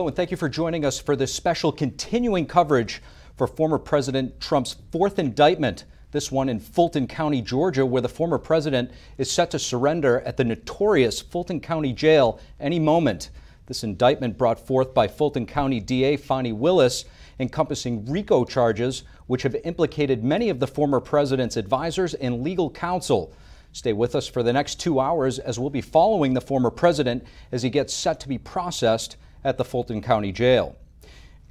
Hello, and thank you for joining us for this special continuing coverage for former President Trump's fourth indictment. This one in Fulton County, Georgia, where the former president is set to surrender at the notorious Fulton County Jail any moment. This indictment brought forth by Fulton County DA Fani Willis, encompassing RICO charges, which have implicated many of the former president's advisors and legal counsel. Stay with us for the next 2 hours as we'll be following the former president as he gets set to be processed at the Fulton County Jail.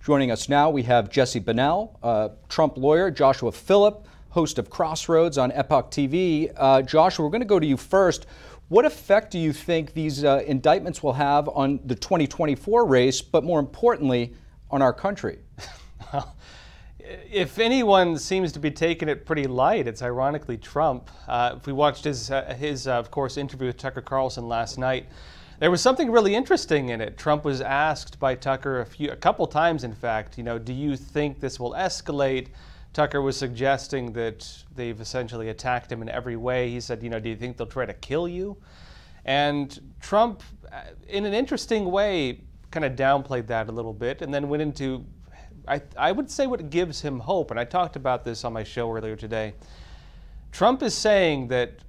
Joining us now, we have Jesse Bunnell, Trump lawyer, Joshua Phillip, host of Crossroads on Epoch TV. Joshua, we're going to go to you first. What effect do you think these indictments will have on the 2024 race, but more importantly, on our country? If anyone seems to be taking it pretty light, it's ironically Trump. If we watched his of course, interview with Tucker Carlson last night, there was something really interesting in it. Trump was asked by Tucker a couple times, in fact, do you think this will escalate? Tucker was suggesting that they've essentially attacked him in every way. He said, do you think they'll try to kill you? And Trump, in an interesting way, kind of downplayed that a little bit and then went into, I would say, what gives him hope. And I talked about this on my show earlier today. Trump is saying that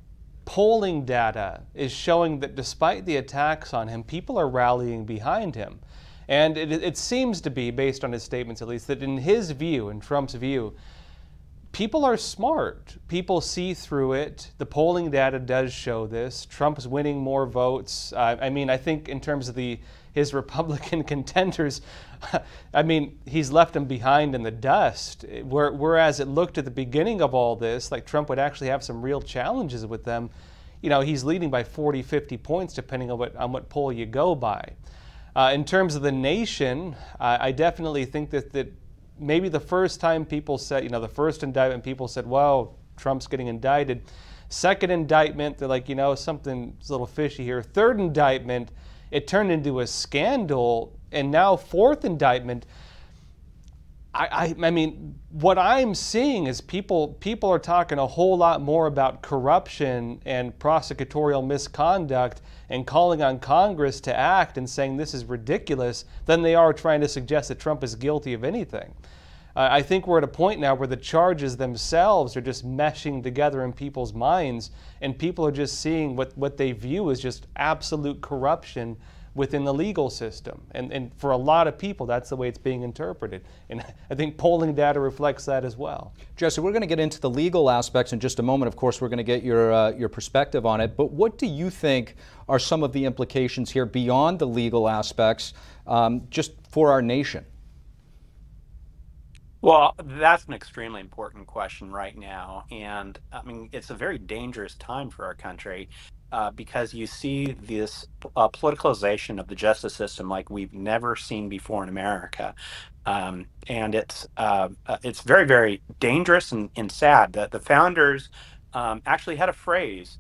polling data is showing that despite the attacks on him, people are rallying behind him. And it seems to be, based on his statements at least, that in his view, in Trump's view, people are smart. People see through it. The polling data does show this. Trump's winning more votes. I think in terms of his Republican contenders, he's left them behind in the dust. Whereas it looked at the beginning of all this like Trump would actually have some real challenges with them. He's leading by 40, 50 points depending on what poll you go by. In terms of the nation, I definitely think that maybe the first time people said, the first indictment, people said, well, Trump's getting indicted. Second indictment, they're like, something's a little fishy here. Third indictment, it turned into a scandal. And now fourth indictment, what I'm seeing is people are talking a whole lot more about corruption and prosecutorial misconduct and calling on Congress to act and saying this is ridiculous than they are trying to suggest that Trump is guilty of anything. I think we're at a point now where the charges themselves are just meshing together in people's minds, and people are just seeing what they view as just absolute corruption within the legal system. And for a lot of people, that's the way it's being interpreted. And I think polling data reflects that as well. Jesse, we're going to get into the legal aspects in just a moment. Of course, we're going to get your perspective on it. But what do you think are some of the implications here beyond the legal aspects, just for our nation? Well, that's an extremely important question right now. And it's a very dangerous time for our country. Because you see this politicalization of the justice system like we've never seen before in America. And it's very, very dangerous and sad that the founders actually had a phrase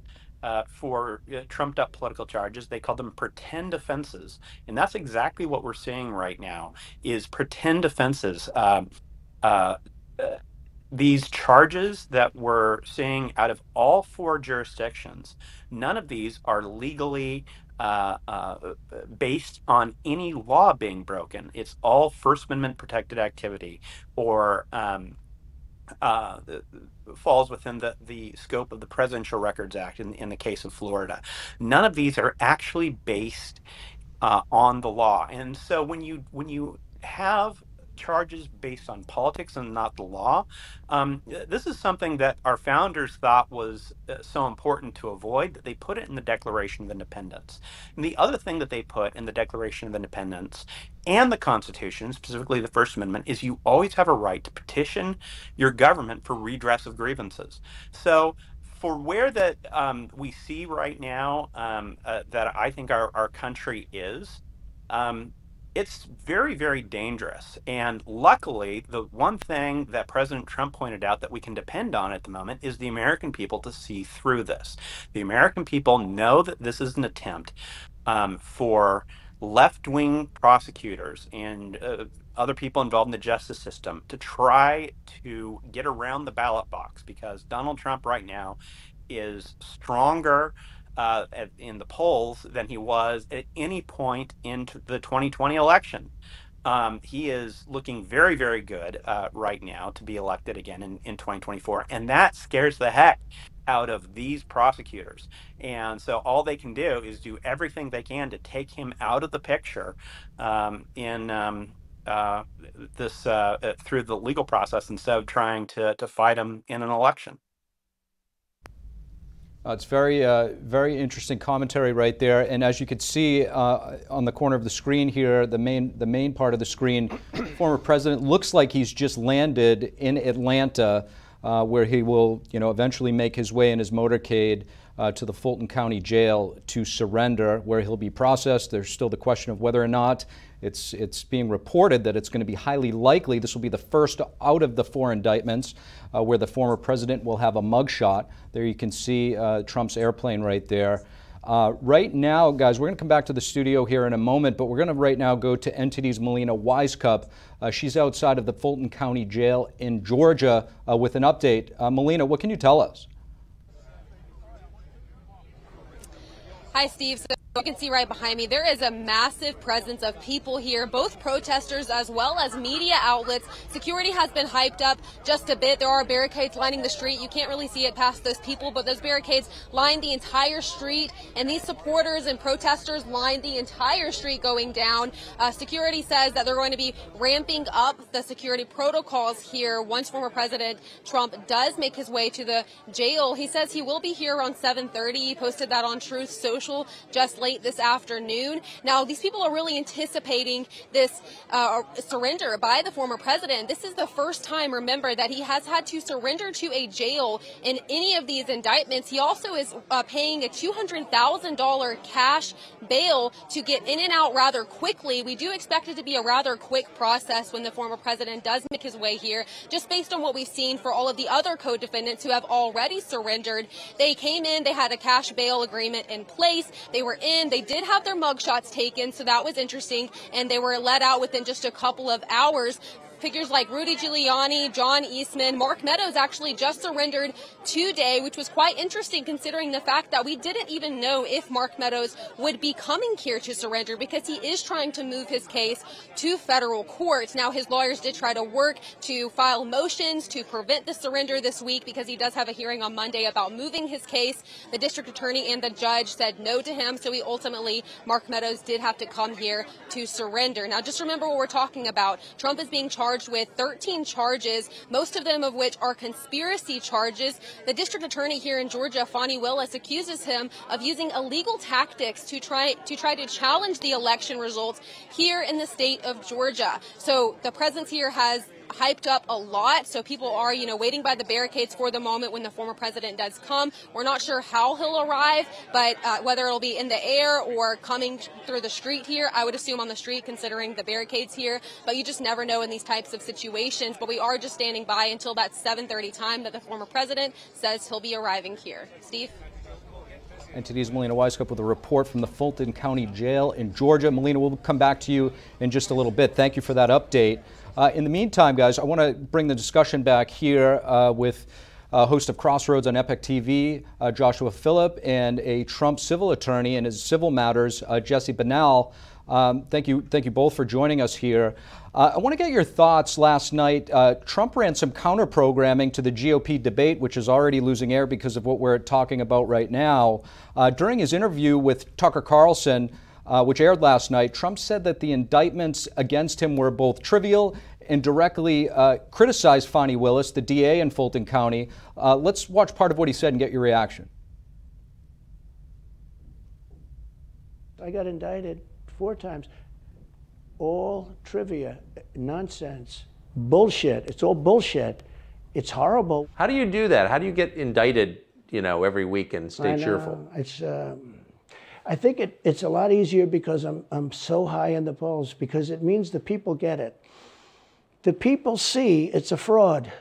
for trumped up political charges. They called them pretend offenses. And that's exactly what we're seeing right now is pretend offenses. These charges that we're seeing out of all four jurisdictions, none of these are legally based on any law being broken. It's all First Amendment protected activity or falls within the scope of the Presidential Records Act in the case of Florida. None of these are actually based on the law. And so when you have charges based on politics and not the law. This is something that our founders thought was so important to avoid that they put it in the Declaration of Independence. And the other thing that they put in the Declaration of Independence and the Constitution, specifically the First Amendment, is you always have a right to petition your government for redress of grievances. So for where that we see right now that I think our country is, it's very, very dangerous. And luckily, the one thing that President Trump pointed out that we can depend on at the moment is the American people to see through this. The American people know that this is an attempt for left-wing prosecutors and other people involved in the justice system to try to get around the ballot box because Donald Trump right now is stronger in the polls than he was at any point into the 2020 election. He is looking very, very good right now to be elected again in 2024. And that scares the heck out of these prosecutors. And so all they can do is do everything they can to take him out of the picture in this through the legal process instead of trying to fight him in an election. It's very interesting commentary right there, and as you can see on the corner of the screen here, the main part of the screen, former president looks like he's just landed in Atlanta, where he will, eventually make his way in his motorcade to the Fulton County Jail to surrender, where he'll be processed. There's still the question of whether or not it's being reported that it's going to be highly likely this will be the first out of the 4 indictments where the former president will have a mugshot. There you can see Trump's airplane right there. Right now, guys, we're going to come back to the studio here in a moment, but we're going to right now go to NTD's Melina Wisecup. She's outside of the Fulton County Jail in Georgia with an update. Melina, what can you tell us? Hi, Steve. So you can see right behind me, there is a massive presence of people here, both protesters as well as media outlets. Security has been hyped up just a bit. There are barricades lining the street. You can't really see it past those people, but those barricades line the entire street, and these supporters and protesters line the entire street going down. Security says that they're going to be ramping up the security protocols here once former President Trump does make his way to the jail. He says he will be here around 7:30. He posted that on Truth Social just late this afternoon. Now, these people are really anticipating this surrender by the former president. This is the first time, remember, that he has had to surrender to a jail in any of these indictments. He also is paying a $200,000 cash bail to get in and out rather quickly. We do expect it to be a rather quick process when the former president does make his way here, just based on what we've seen for all of the other co-defendants who have already surrendered. They came in, they had a cash bail agreement in place. They were in, they did have their mugshots taken, so that was interesting, and they were let out within just a couple of hours. Figures like Rudy Giuliani, John Eastman, Mark Meadows actually just surrendered today, which was quite interesting considering the fact that we didn't even know if Mark Meadows would be coming here to surrender because he is trying to move his case to federal court. Now, his lawyers did try to work to file motions to prevent the surrender this week because he does have a hearing on Monday about moving his case. The district attorney and the judge said no to him, so Mark Meadows did have to come here to surrender. Now, just remember what we're talking about. Trump is being charged with 13 charges, most of them of which are conspiracy charges. The district attorney here in Georgia, Fani Willis, accuses him of using illegal tactics to try to challenge the election results here in the state of Georgia. So the presence here has hyped up a lot, so people are, waiting by the barricades for the moment when the former president does come. We're not sure how he'll arrive, but whether it'll be in the air or coming through the street here, I would assume on the street considering the barricades here, but you just never know in these types of situations. But we are just standing by until that 7:30 time that the former president says he'll be arriving here. Steve? And today's Melina Wisecup with a report from the Fulton County Jail in Georgia. Melina, we'll come back to you in just a little bit. Thank you for that update. In the meantime, guys, I want to bring the discussion back here with host of Crossroads on Epic TV, Joshua Phillip, and a Trump civil attorney in his civil matters, Jesse Bernal. Thank you both for joining us here. I want to get your thoughts. Last night, Trump ran some counter-programming to the GOP debate, which is already losing air because of what we're talking about right now. During his interview with Tucker Carlson, which aired last night, Trump said that the indictments against him were both trivial and directly criticized Fani Willis, the DA in Fulton County. Let's watch part of what he said and get your reaction. I got indicted 4 times. All trivia, nonsense, bullshit. It's all bullshit. It's horrible. How do you do that? How do you get indicted, every week and stay cheerful? It's, I think it's a lot easier because I'm so high in the polls, because it means the people get it. The people see it's a fraud.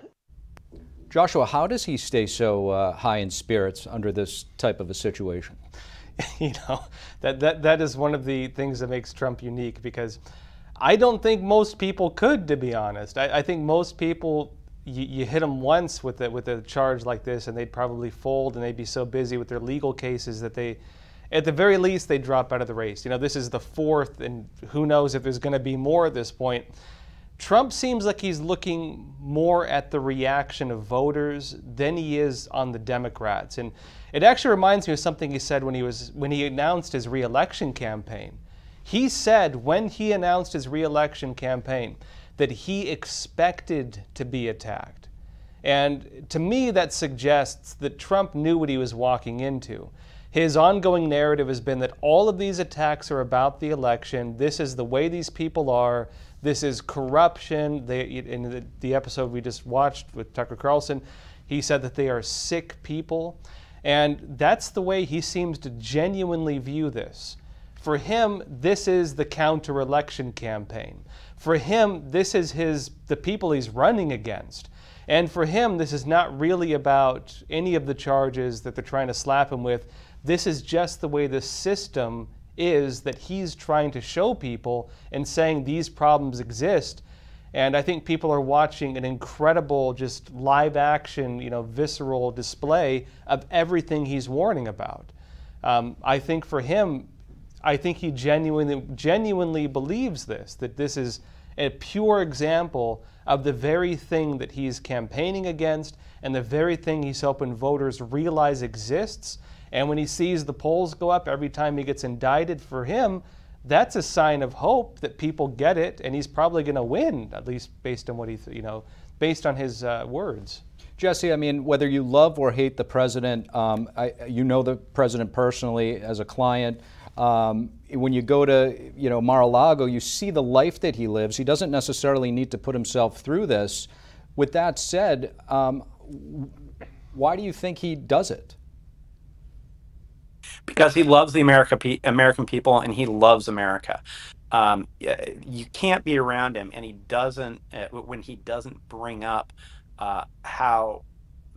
Joshua, how does he stay so high in spirits under this type of a situation? That is one of the things that makes Trump unique, because I don't think most people could, to be honest. I think most people, you hit them once with a charge like this, and they'd probably fold, and they'd be so busy with their legal cases that they, at the very least, they drop out of the race. You know, this is the fourth, and who knows if there's going to be more at this point. Trump seems like he's looking more at the reaction of voters than he is on the Democrats. And it actually reminds me of something he said when he announced his re-election campaign. He said when he announced his re-election campaign that he expected to be attacked. And to me, that suggests that Trump knew what he was walking into. His ongoing narrative has been that all of these attacks are about the election. This is the way these people are. This is corruption. In the episode we just watched with Tucker Carlson, he said that they are sick people. And that's the way he seems to genuinely view this. For him, this is the counter-election campaign. For him, this is the people he's running against. And for him, this is not really about any of the charges that they're trying to slap him with. This is just the way the system is that he's trying to show people and saying these problems exist. And I think people are watching an incredible, just live action, visceral display of everything he's warning about. I think for him, I think he genuinely believes this, that this is a pure example of the very thing that he's campaigning against and the very thing he's hoping voters realize exists. And when he sees the polls go up every time he gets indicted, for him, that's a sign of hope that people get it, and he's probably going to win, at least based on what based on his words. Jesse, I mean, whether you love or hate the president, you know the president personally as a client. When you go to, Mar-a-Lago, you see the life that he lives. He doesn't necessarily need to put himself through this. With that said, why do you think he does it? Because he loves the American people, and he loves America. You can't be around him, and he doesn't when he doesn't bring up how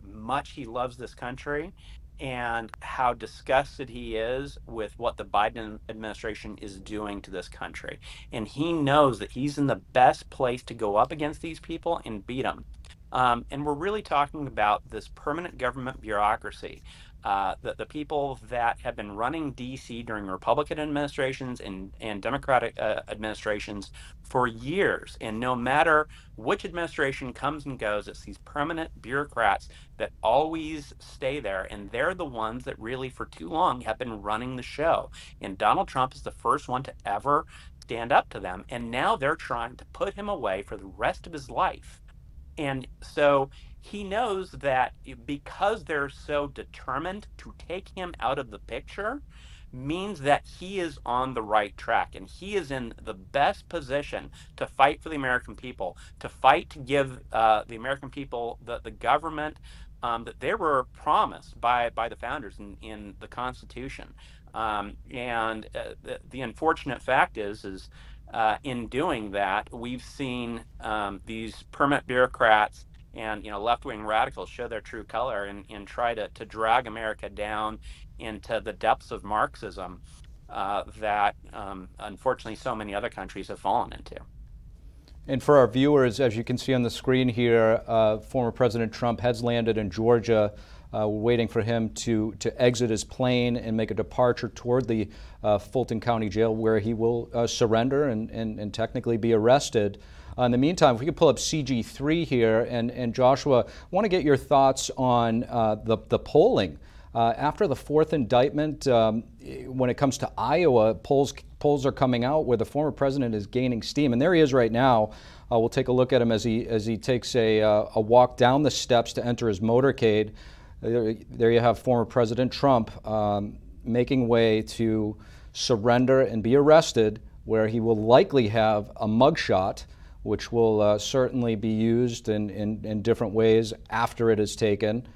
much he loves this country and how disgusted he is with what the Biden administration is doing to this country. And he knows that he's in the best place to go up against these people and beat them. And we're really talking about this permanent government bureaucracy. The people that have been running D.C. during Republican administrations and Democratic administrations for years. And no matter which administration comes and goes, it's these permanent bureaucrats that always stay there. And they're the ones that really, for too long, have been running the show. And Donald Trump is the first one to ever stand up to them. And now they're trying to put him away for the rest of his life. And so he knows that because they're so determined to take him out of the picture means that he is on the right track, and he is in the best position to fight for the American people, to fight to give the American people the government that they were promised by the founders in the Constitution. And the unfortunate fact is in doing that, we've seen these permanent bureaucrats and left-wing radicals show their true color and try to drag America down into the depths of Marxism that unfortunately so many other countries have fallen into. And for our viewers, as you can see on the screen here, former President Trump has landed in Georgia. We're waiting for him to exit his plane and make a departure toward the Fulton County Jail, where he will surrender and technically be arrested. In the meantime, if we could pull up CG3 here, and Joshua, I want to get your thoughts on the polling. After the fourth indictment, when it comes to Iowa, polls are coming out where the former president is gaining steam, and there he is right now. We'll take a look at him as he takes a walk down the steps to enter his motorcade. There you have former President Trump making way to surrender and be arrested, where he will likely have a mugshot, which will certainly be used in different ways after it is taken.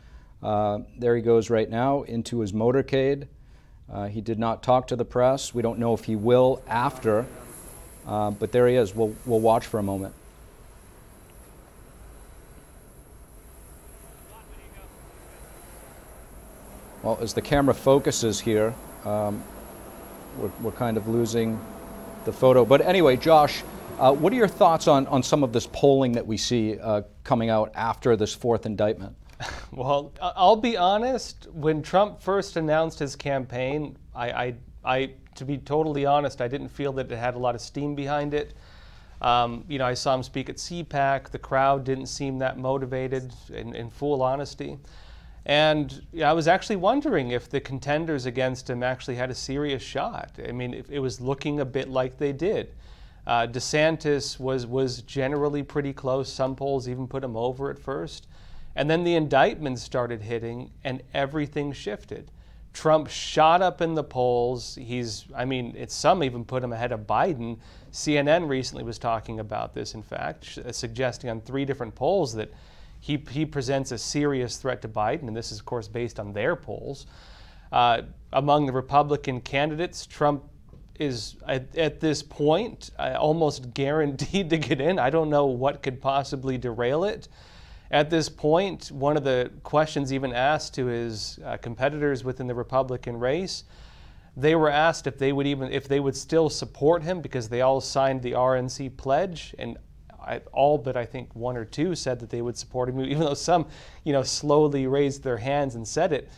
There he goes right now into his motorcade. He did not talk to the press. We don't know if he will after, but there he is. We'll watch for a moment. Well, as the camera focuses here, we're kind of losing the photo. But anyway, Josh, What are your thoughts on some of this polling that we see coming out after this fourth indictment? Well, I'll be honest, when Trump first announced his campaign, to be totally honest, I didn't feel that it had a lot of steam behind it. I saw him speak at CPAC. The crowd didn't seem that motivated, in full honesty. And I was actually wondering if the contenders against him actually had a serious shot. I mean, it was looking a bit like they did. DeSantis was generally pretty close. Some polls even put him over at first. And then the indictments started hitting and everything shifted. Trump shot up in the polls. Some even put him ahead of Biden. CNN recently was talking about this, in fact, suggesting on 3 different polls that he presents a serious threat to Biden, and this is, of course, based on their polls. Among the Republican candidates, Trump is, at this point, almost guaranteed to get in. I don't know what could possibly derail it. At this point, one of the questions even asked to his competitors within the Republican race, they were asked if they would still support him because they all signed the RNC pledge, and all but I think 1 or 2 said that they would support him, even though some, slowly raised their hands and said it.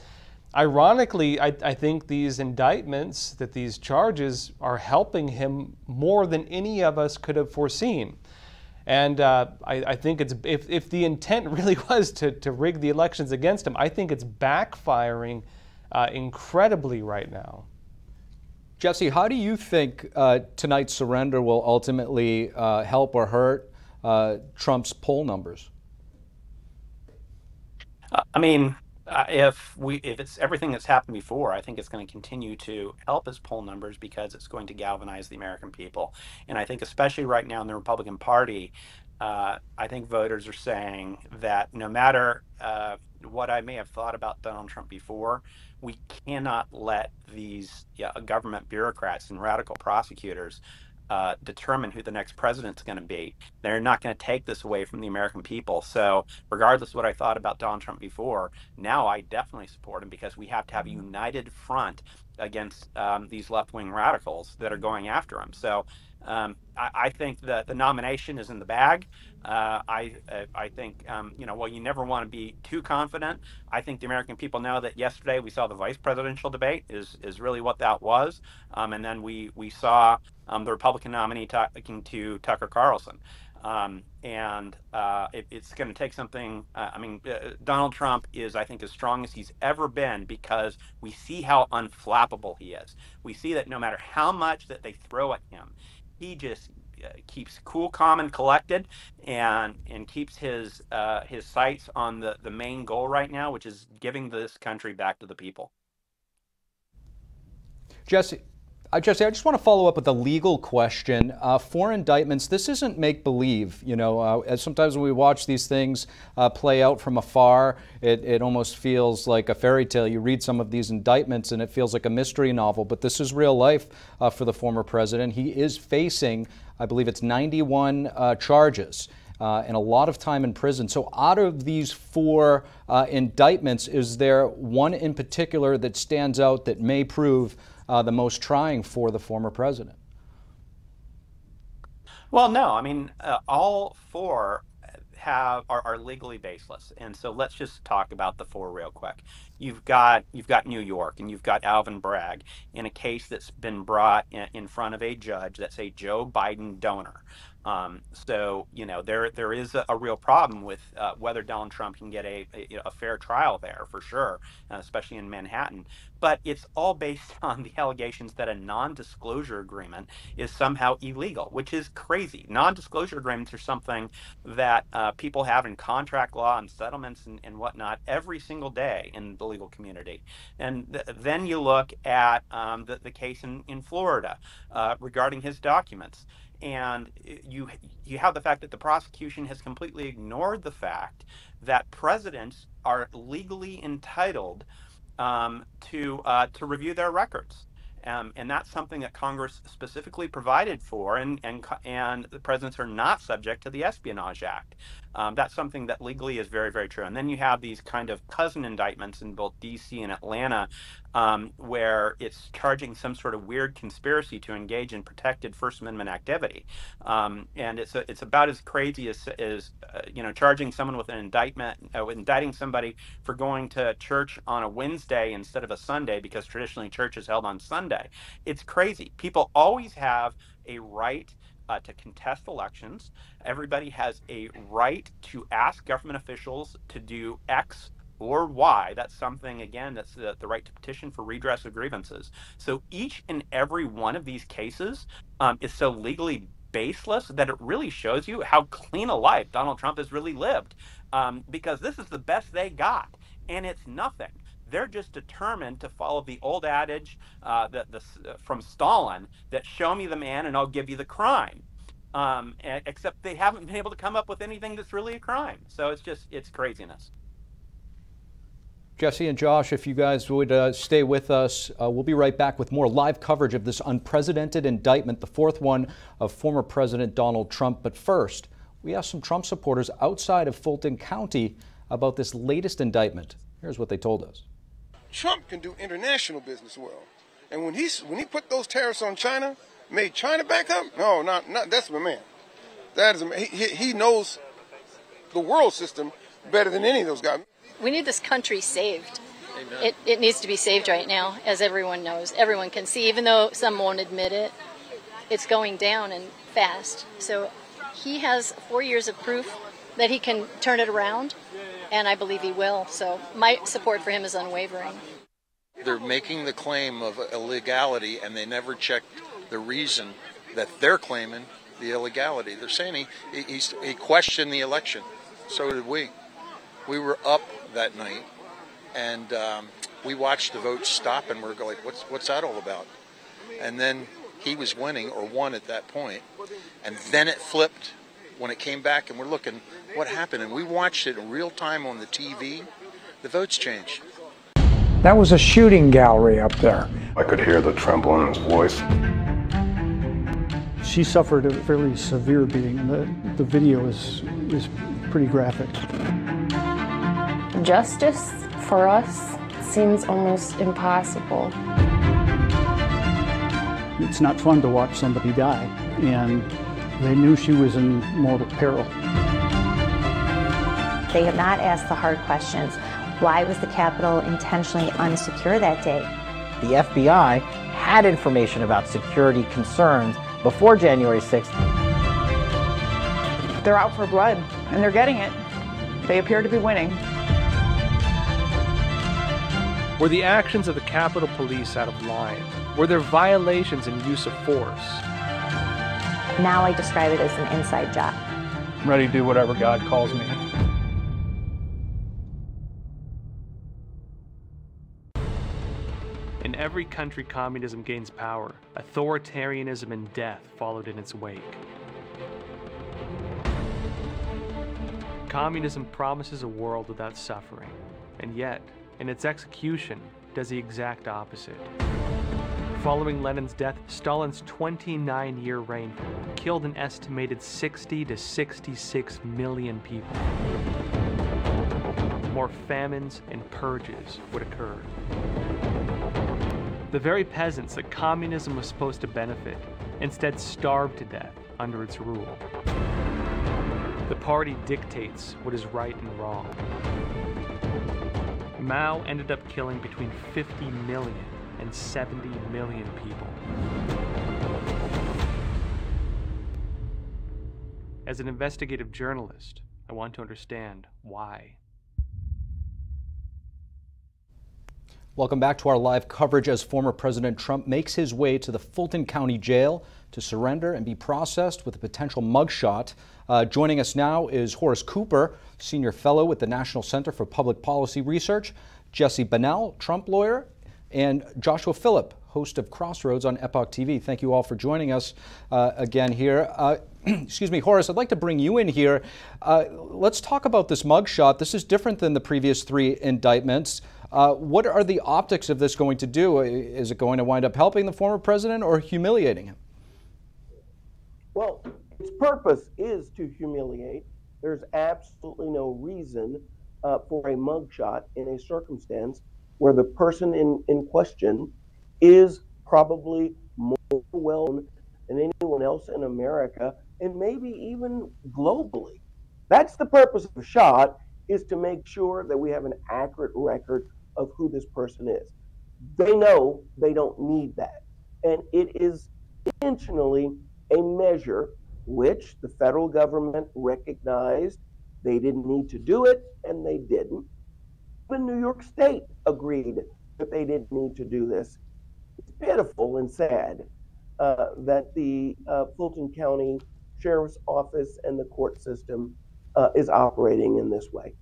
Ironically, I think these indictments, that these charges are helping him more than any of us could have foreseen. And I think if the intent really was to rig the elections against him, I think it's backfiring incredibly right now. Jesse, how do you think tonight's surrender will ultimately help or hurt Trump's poll numbers? If it's everything that's happened before, I think it's going to continue to help his poll numbers because it's going to galvanize the American people. And I think especially right now in the Republican Party, I think voters are saying that no matter what I may have thought about Donald Trump before, we cannot let these government bureaucrats and radical prosecutors determine who the next president's going to be. They're not going to take this away from the American people. So regardless of what I thought about Donald Trump before, now I definitely support him because we have to have a united front against these left-wing radicals that are going after him. So I think that the nomination is in the bag. I think, well, you never want to be too confident. I think the American people know that yesterday we saw the vice presidential debate is really what that was. And then we saw the Republican nominee talking to Tucker Carlson. It's going to take something. Donald Trump is, I think, as strong as he's ever been because we see how unflappable he is. We see that no matter how much that they throw at him, he just keeps cool, calm, and collected, and keeps his sights on the main goal right now, which is giving this country back to the people. Jesse, I just want to follow up with a legal question. For indictments, this isn't make-believe. As sometimes when we watch these things play out from afar, it almost feels like a fairy tale. You read some of these indictments and it feels like a mystery novel, but this is real life for the former president. He is facing, I believe it's 91 charges. And a lot of time in prison. So out of these 4 indictments, is there one in particular that stands out that may prove the most trying for the former president? Well, no. All 4 are legally baseless, and so let's just talk about the 4 real quick. You've got New York, and you've got Alvin Bragg in a case that's been brought in front of a judge that's a Joe Biden donor. So there is a real problem with whether Donald Trump can get a fair trial there, for sure, especially in Manhattan. But it's all based on the allegations that a non-disclosure agreement is somehow illegal, which is crazy. Non-disclosure agreements are something that people have in contract law and settlements and whatnot every single day in the legal community. And then you look at the case in Florida regarding his documents. And you have the fact that the prosecution has completely ignored the fact that presidents are legally entitled to review their records. And that's something that Congress specifically provided for, and the presidents are not subject to the Espionage Act. That's something that legally is very, very true. And then you have these kind of cousin indictments in both D.C. and Atlanta where it's charging some sort of weird conspiracy to engage in protected First Amendment activity. And it's about as crazy as charging someone with an indictment, indicting somebody for going to church on a Wednesday instead of a Sunday, because traditionally church is held on Sunday. It's crazy. People always have a right to contest elections. Everybody has a right to ask government officials to do X or Y. That's something, again, that's the right to petition for redress of grievances. So each and every one of these cases is so legally baseless that it really shows you how clean a life Donald Trump has really lived, because this is the best they got, and it's nothing. They're just determined to follow the old adage from Stalin, that show me the man and I'll give you the crime. Except they haven't been able to come up with anything that's really a crime. So it's craziness. Jesse and Josh, if you guys would stay with us, we'll be right back with more live coverage of this unprecedented indictment, the fourth one of former President Donald Trump. But first, we asked some Trump supporters outside of Fulton County about this latest indictment. Here's what they told us. Trump can do international business well. And when he put those tariffs on China, made China back up? No, not that's my man. That is he knows the world system better than any of those guys. We need this country saved. It needs to be saved right now, as everyone knows. Everyone can see, even though some won't admit it, it's going down and fast. So he has 4 years of proof that he can turn it around, and I believe he will. So my support for him is unwavering. They're making the claim of illegality, and they never checked the reason that they're claiming the illegality. They're saying he questioned the election. So did we. We were up that night, and we watched the vote stop, and we're going, what's that all about? And then he was winning, or won at that point, and then it flipped when it came back, and we're looking, what happened? And we watched it in real time on the TV. The votes changed. That was a shooting gallery up there. I could hear the tremble in his voice. She suffered a fairly severe beating, and the video is pretty graphic. Justice for us seems almost impossible. It's not fun to watch somebody die, and they knew she was in mortal peril. They have not asked the hard questions. Why was the Capitol intentionally unsecure that day? The FBI had information about security concerns before January 6th. They're out for blood, and they're getting it. They appear to be winning. Were the actions of the Capitol Police out of line? Were there violations in use of force? Now I describe it as an inside job. I'm ready to do whatever God calls me. In every country communism gains power, authoritarianism and death followed in its wake. Communism promises a world without suffering, and yet, in its execution, does the exact opposite. Following Lenin's death, Stalin's 29-year reign killed an estimated 60 to 66 million people. More famines and purges would occur. The very peasants that communism was supposed to benefit instead starved to death under its rule. The party dictates what is right and wrong. Mao ended up killing between 50 million and 70 million people. As an investigative journalist, I want to understand why. Welcome back to our live coverage as former President Trump makes his way to the Fulton County Jail to surrender and be processed with a potential mugshot. Joining us now is Horace Cooper, Senior Fellow with the National Center for Public Policy Research, Jesse Bunnell, Trump lawyer, and Joshua Phillip, host of Crossroads on Epoch TV. Thank you all for joining us again here. Excuse me, Horace, I'd like to bring you in here. Let's talk about this mugshot. This is different than the previous three indictments. What are the optics of this going to do? Is it going to wind up helping the former president or humiliating him? Well, its purpose is to humiliate. There's absolutely no reason for a mugshot in a circumstance where the person in question is probably more well known than anyone else in America and maybe even globally. That's the purpose of a shot, is to make sure that we have an accurate record of who this person is. They know they don't need that. And it is intentionally a measure which the federal government recognized they didn't need to do it, and they didn't. Even New York State agreed that they didn't need to do this. It's pitiful and sad that the Fulton County Sheriff's Office and the court system is operating in this way.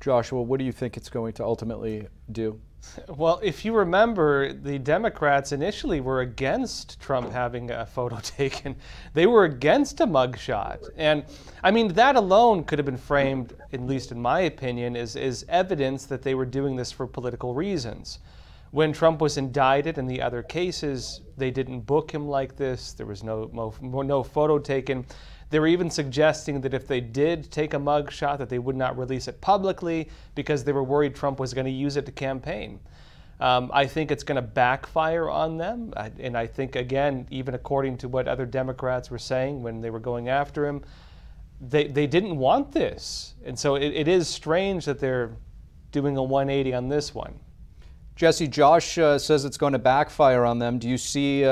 Joshua, what do you think it's going to ultimately do? Well, if you remember, the Democrats initially were against Trump having a photo taken. They were against a mugshot. And I mean, that alone could have been framed, at least in my opinion, as evidence that they were doing this for political reasons. When Trump was indicted in the other cases, they didn't book him like this. There was no photo taken. They were even suggesting that if they did take a mugshot, that they would not release it publicly because they were worried Trump was going to use it to campaign. I think it's going to backfire on them. And I think, again, even according to what other Democrats were saying when they were going after him, they didn't want this. And so it is strange that they're doing a 180 on this one. Jesse, Josh says it's going to backfire on them. Do you see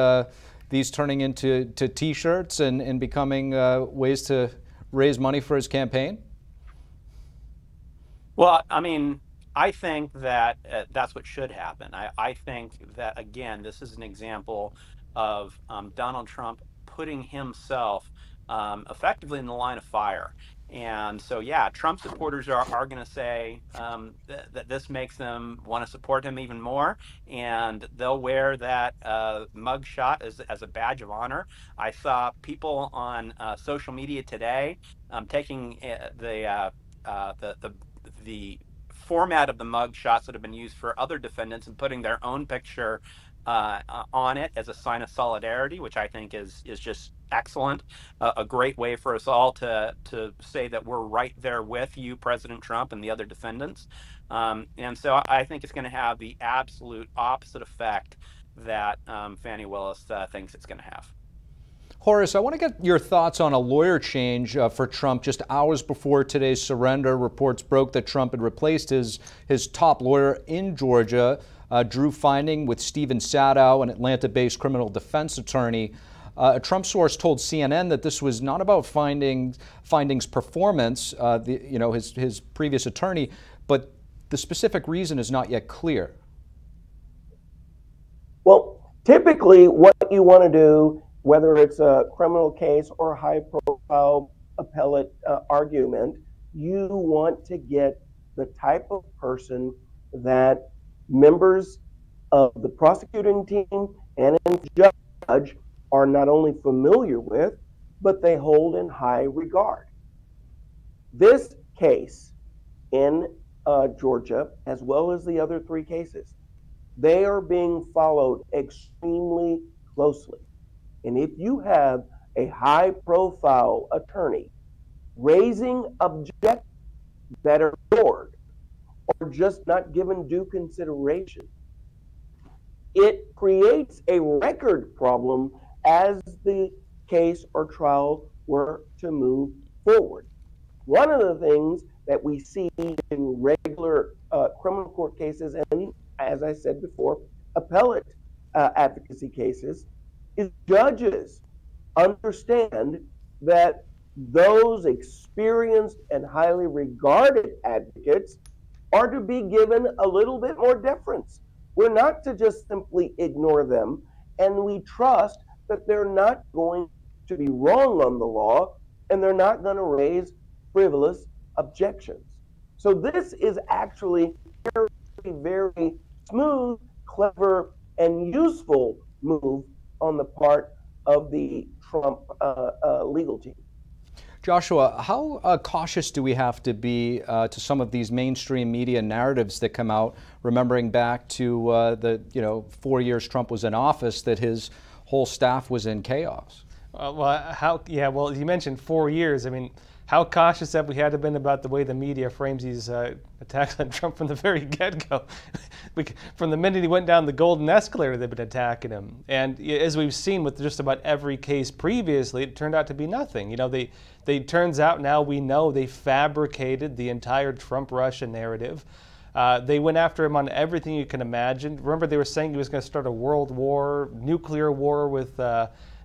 these turning into T-shirts and becoming ways to raise money for his campaign? Well, I mean, I think that that's what should happen. I think that, again, this is an example of Donald Trump putting himself effectively in the line of fire. And so, yeah, Trump supporters are going to say that this makes them want to support him even more, and they'll wear that mugshot as a badge of honor. I saw people on social media today taking the format of the mug shots that have been used for other defendants and putting their own picture on it as a sign of solidarity, which I think is just excellent. A great way for us all to say that we're right there with you, President Trump, and the other defendants. And so I think it's going to have the absolute opposite effect that Fani Willis thinks it's going to have. Horace, I want to get your thoughts on a lawyer change for Trump. Just hours before today's surrender, reports broke that Trump had replaced his top lawyer in Georgia, Drew Finding, with Stephen Sadow, an Atlanta-based criminal defense attorney. A Trump source told CNN that this was not about Finding's performance, his previous attorney, but the specific reason is not yet clear. Well, typically what you want to do, whether it's a criminal case or a high-profile appellate argument, you want to get the type of person that members of the prosecuting team and the judge are not only familiar with, but they hold in high regard. This case in Georgia, as well as the other three cases, they are being followed extremely closely. And if you have a high-profile attorney raising objections that are ignored or just not given due consideration, it creates a record problem as the case or trial were to move forward. One of the things that we see in regular criminal court cases and, as I said before, appellate advocacy cases is judges understand that those experienced and highly regarded advocates are to be given a little bit more deference. We're not to just simply ignore them, and we trust that they're not going to be wrong on the law and they're not going to raise frivolous objections. So this is actually a very, very smooth, clever, and useful move on the part of the Trump legal team. Joshua, how cautious do we have to be to some of these mainstream media narratives that come out, remembering back to the 4 years Trump was in office, that his whole staff was in chaos? Well, you mentioned 4 years. I mean, how cautious have we had to been about the way the media frames these attacks on Trump from the very get-go? From the minute he went down the golden escalator, they've been attacking him. And as we've seen with just about every case previously, it turned out to be nothing. You know, they turns out now we know they fabricated the entire Trump-Russia narrative. They went after him on everything you can imagine. Remember, they were saying he was going to start a world war, nuclear war with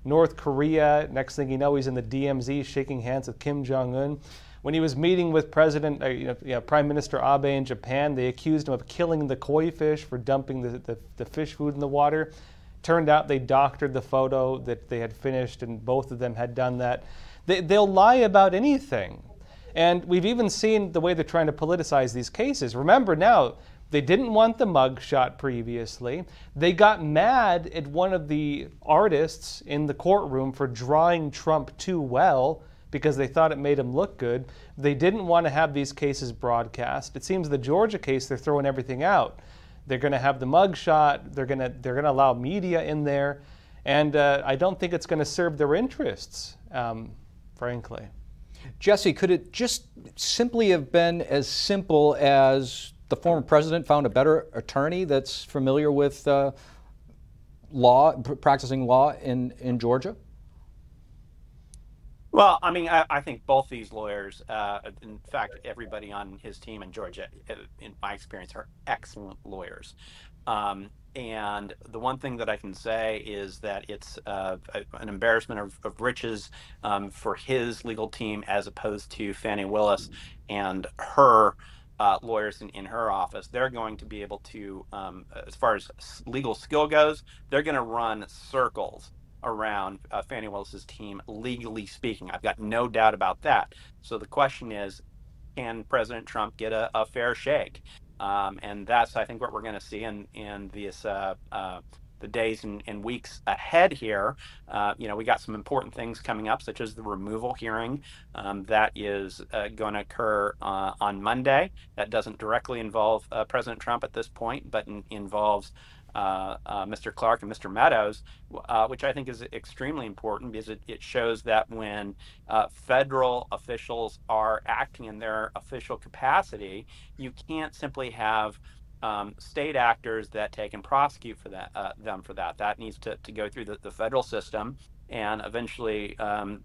North Korea. Next thing you know, he's in the DMZ shaking hands with Kim Jong-un. When he was meeting with Prime Minister Abe in Japan, they accused him of killing the koi fish for dumping the fish food in the water. Turned out they doctored the photo that they had finished, and both of them had done that. They'll lie about anything. And we've even seen the way they're trying to politicize these cases. Remember now, they didn't want the mugshot previously. They got mad at one of the artists in the courtroom for drawing Trump too well because they thought it made him look good. They didn't want to have these cases broadcast. It seems the Georgia case, they're throwing everything out. They're going to have the mugshot. They're going to allow media in there. And I don't think it's going to serve their interests, frankly. Jesse, could it just simply have been as simple as the former president found a better attorney that's familiar with law, practicing law in Georgia? Well, I mean, I think both these lawyers, in fact, everybody on his team in Georgia, in my experience, are excellent lawyers. And the one thing that I can say is that it's an embarrassment of riches for his legal team as opposed to Fani Willis and her lawyers in her office. They're going to be able to, as far as legal skill goes, they're going to run circles around Fani Willis's team, legally speaking. I've got no doubt about that. So the question is, can President Trump get a fair shake? And that's, I think, what we're going to see in these the days and weeks ahead here. You know, we got some important things coming up, such as the removal hearing that is going to occur on Monday. That doesn't directly involve President Trump at this point, but involves Mr. Clark and Mr. Meadows, which I think is extremely important because it shows that when federal officials are acting in their official capacity, you can't simply have state actors that take and prosecute for them for that. That needs to go through the federal system, and eventually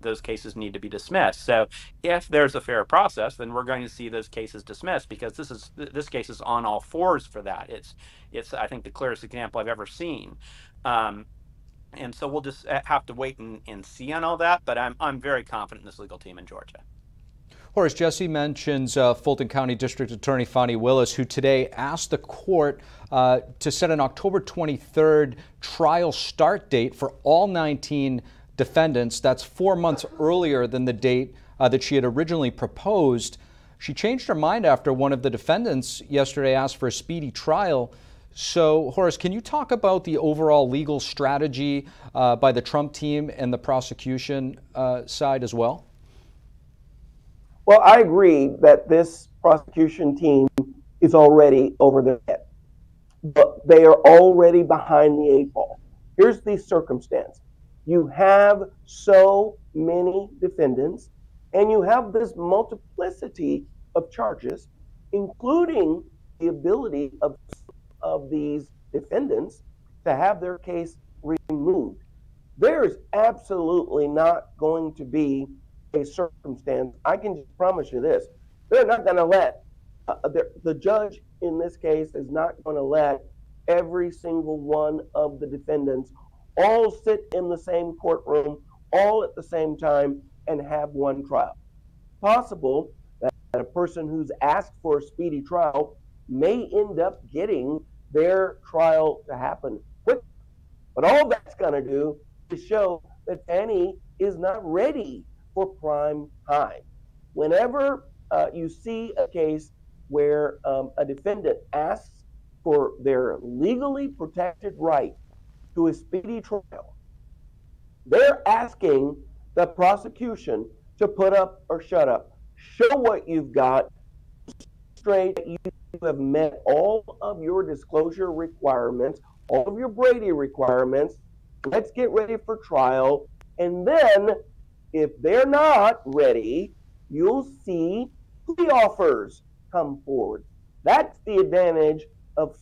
those cases need to be dismissed. So if there's a fair process, then we're going to see those cases dismissed, because this case is on all fours for that. It's I think the clearest example I've ever seen. And so we'll just have to wait and see on all that, but I'm very confident in this legal team in Georgia. Horace, Jesse mentions Fulton County District Attorney Fani Willis, who today asked the court to set an October 23rd trial start date for all 19 defendants. That's 4 months earlier than the date that she had originally proposed. She changed her mind after one of the defendants yesterday asked for a speedy trial. So, Horace, can you talk about the overall legal strategy by the Trump team and the prosecution side as well? Well, I agree that this prosecution team is already over their head, but they are already behind the 8 ball. Here's the circumstance. You have so many defendants, and you have this multiplicity of charges, including the ability of these defendants to have their case removed. There is absolutely not going to be a circumstance. I can just promise you this: they're not going to let the judge in this case is not going to let every single one of the defendants all sit in the same courtroom all at the same time and have one trial. Possible that a person who's asked for a speedy trial may end up getting their trial to happen quick, but all that's going to do is show that Fani is not ready for prime time. Whenever you see a case where a defendant asks for their legally protected right to a speedy trial, they're asking the prosecution to put up or shut up. Show what you've got, straight that you have met all of your disclosure requirements, all of your Brady requirements. Let's get ready for trial. And then if they're not ready, you'll see plea offers come forward. That's the advantage of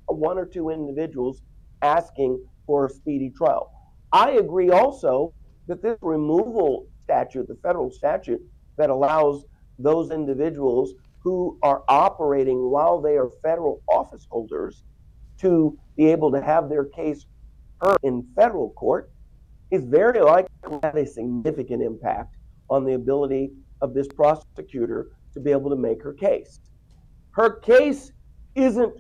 one or two individuals asking for a speedy trial. I agree also that this removal statute, the federal statute that allows those individuals who are operating while they are federal office holders to be able to have their case heard in federal court, is very likely to have a significant impact on the ability of this prosecutor to be able to make her case. Her case isn't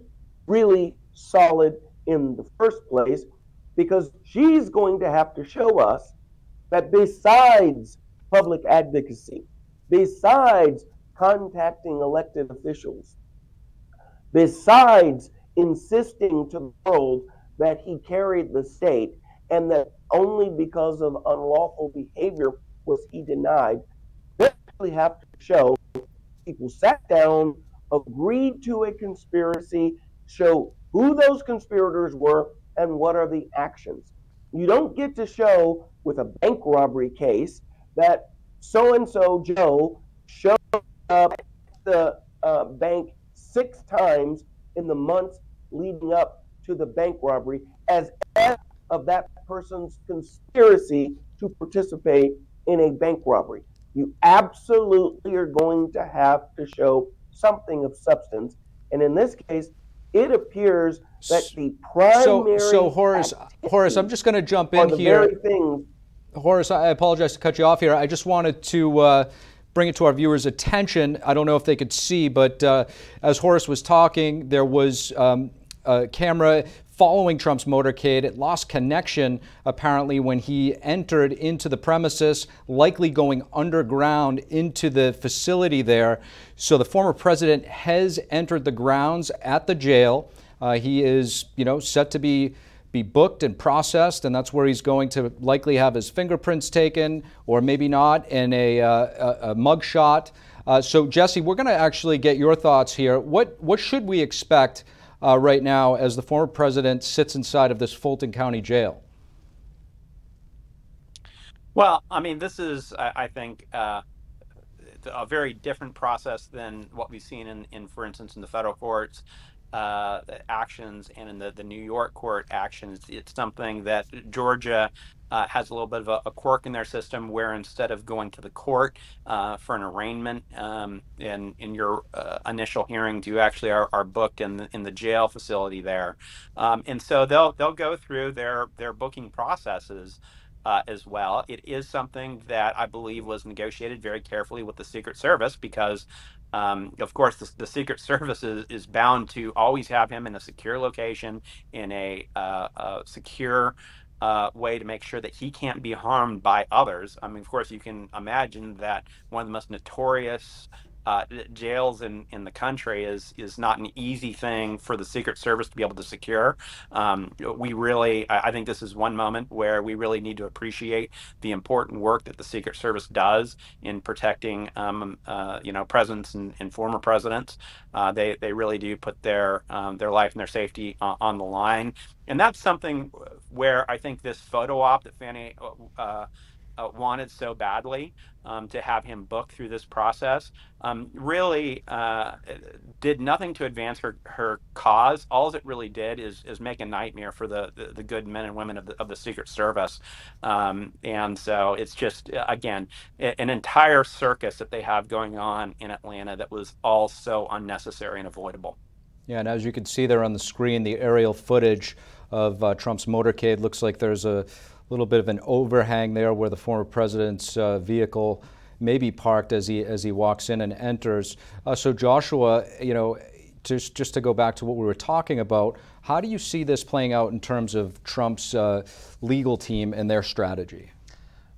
really solid in the first place because she's going to have to show us that besides public advocacy, besides contacting elected officials, besides insisting to the world that he carried the state and that only because of unlawful behavior was he denied, they really have to show people sat down, agreed to a conspiracy, show who those conspirators were and what are the actions. You don't get to show with a bank robbery case that so-and-so Joe showed up at the bank 6 times in the months leading up to the bank robbery as evidence of that person's conspiracy to participate in a bank robbery. You absolutely are going to have to show something of substance. And in this case, it appears that the primary... So Horace, I'm just going to jump in here. Horace, I apologize to cut you off here. I just wanted to bring it to our viewers' attention. I don't know if they could see, but as Horace was talking, there was a camera following Trump's motorcade. It lost connection, apparently, when he entered into the premises, likely going underground into the facility there. So the former president has entered the grounds at the jail. He is, set to be booked and processed, and that's where he's going to likely have his fingerprints taken, or maybe not, in a mug shot. So Jesse, we're going to actually get your thoughts here. What should we expect right now as the former president sits inside of this Fulton County jail? Well, I mean, this is, I think, a very different process than what we've seen in for instance, in the federal courts actions and in the New York court actions. It's something that Georgia has a little bit of a quirk in their system, where instead of going to the court for an arraignment in your initial hearings, you actually are booked in the jail facility there, and so they'll go through their booking processes as well. It is something that I believe was negotiated very carefully with the Secret Service because, of course, the Secret Service is bound to always have him in a secure location, in a secure way to make sure that he can't be harmed by others. I mean, of course, you can imagine that one of the most notorious jails in the country is not an easy thing for the Secret Service to be able to secure. I think this is one moment where we really need to appreciate the important work that the Secret Service does in protecting, presidents and former presidents. They really do put their life and their safety on the line, and that's something where I think this photo op that Fannie wanted so badly to have him booked through this process really did nothing to advance her cause. All it really did is make a nightmare for the good men and women of the Secret Service, and so it's just, again, an entire circus that they have going on in Atlanta that was all so unnecessary and avoidable. Yeah, and as you can see there on the screen, the aerial footage of Trump's motorcade, looks like there's a little bit of an overhang there where the former president's vehicle may be parked as he walks in and enters. So Joshua, just to go back to what we were talking about, how do you see this playing out in terms of Trump's legal team and their strategy?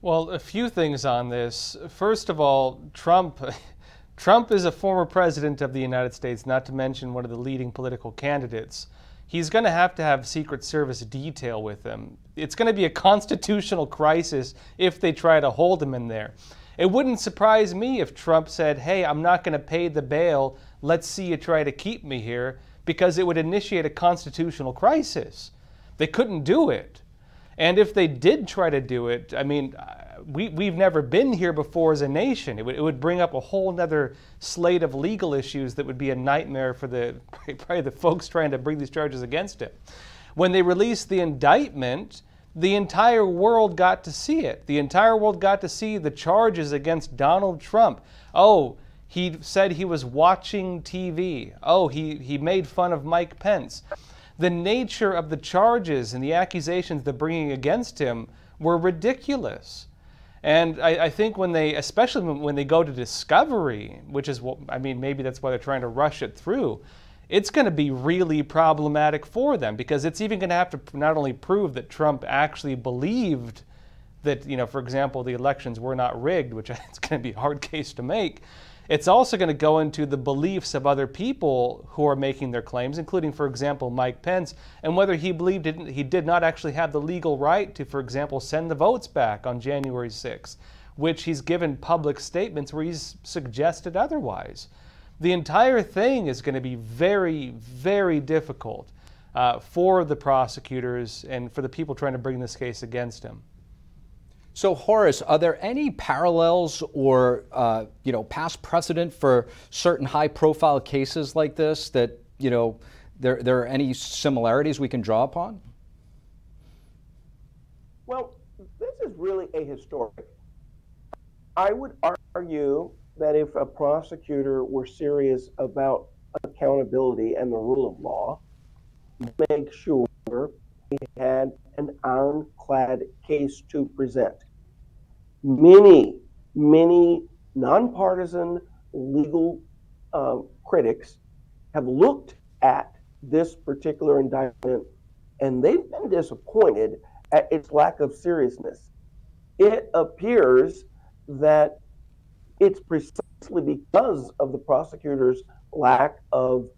Well, a few things on this. First of all, Trump is a former president of the United States, not to mention one of the leading political candidates. He's going to have Secret Service detail with him. It's going to be a constitutional crisis if they try to hold him in there. It wouldn't surprise me if Trump said, hey, I'm not going to pay the bail, let's see you try to keep me here, because it would initiate a constitutional crisis. They couldn't do it. And if they did try to do it, I mean, we've never been here before as a nation. It would bring up a whole other slate of legal issues that would be a nightmare for probably the folks trying to bring these charges against him. When they released the indictment, the entire world got to see it. The entire world got to see the charges against Donald Trump. Oh, he said he was watching TV. Oh, he made fun of Mike Pence. The nature of the charges and the accusations they're bringing against him were ridiculous. And I think when they, especially when they go to discovery, which is what, I mean, maybe that's why they're trying to rush it through, it's going to be really problematic for them, because it's even going to have to not only prove that Trump actually believed that, you know, for example, the elections were not rigged, which it's going to be a hard case to make. It's also going to go into the beliefs of other people who are making their claims, including, for example, Mike Pence, and whether he believed he did not actually have the legal right to, for example, send the votes back on January 6th, which he's given public statements where he's suggested otherwise. The entire thing is going to be very, very difficult for the prosecutors and for the people trying to bring this case against him. So, Horace, are there any parallels or past precedent for certain high-profile cases like this that there are any similarities we can draw upon? Well, this is really ahistoric. I would argue that if a prosecutor were serious about accountability and the rule of law, make sure he had an ironclad case to present. Many nonpartisan legal critics have looked at this particular indictment, and they've been disappointed at its lack of seriousness. It appears that it's precisely because of the prosecutor's lack of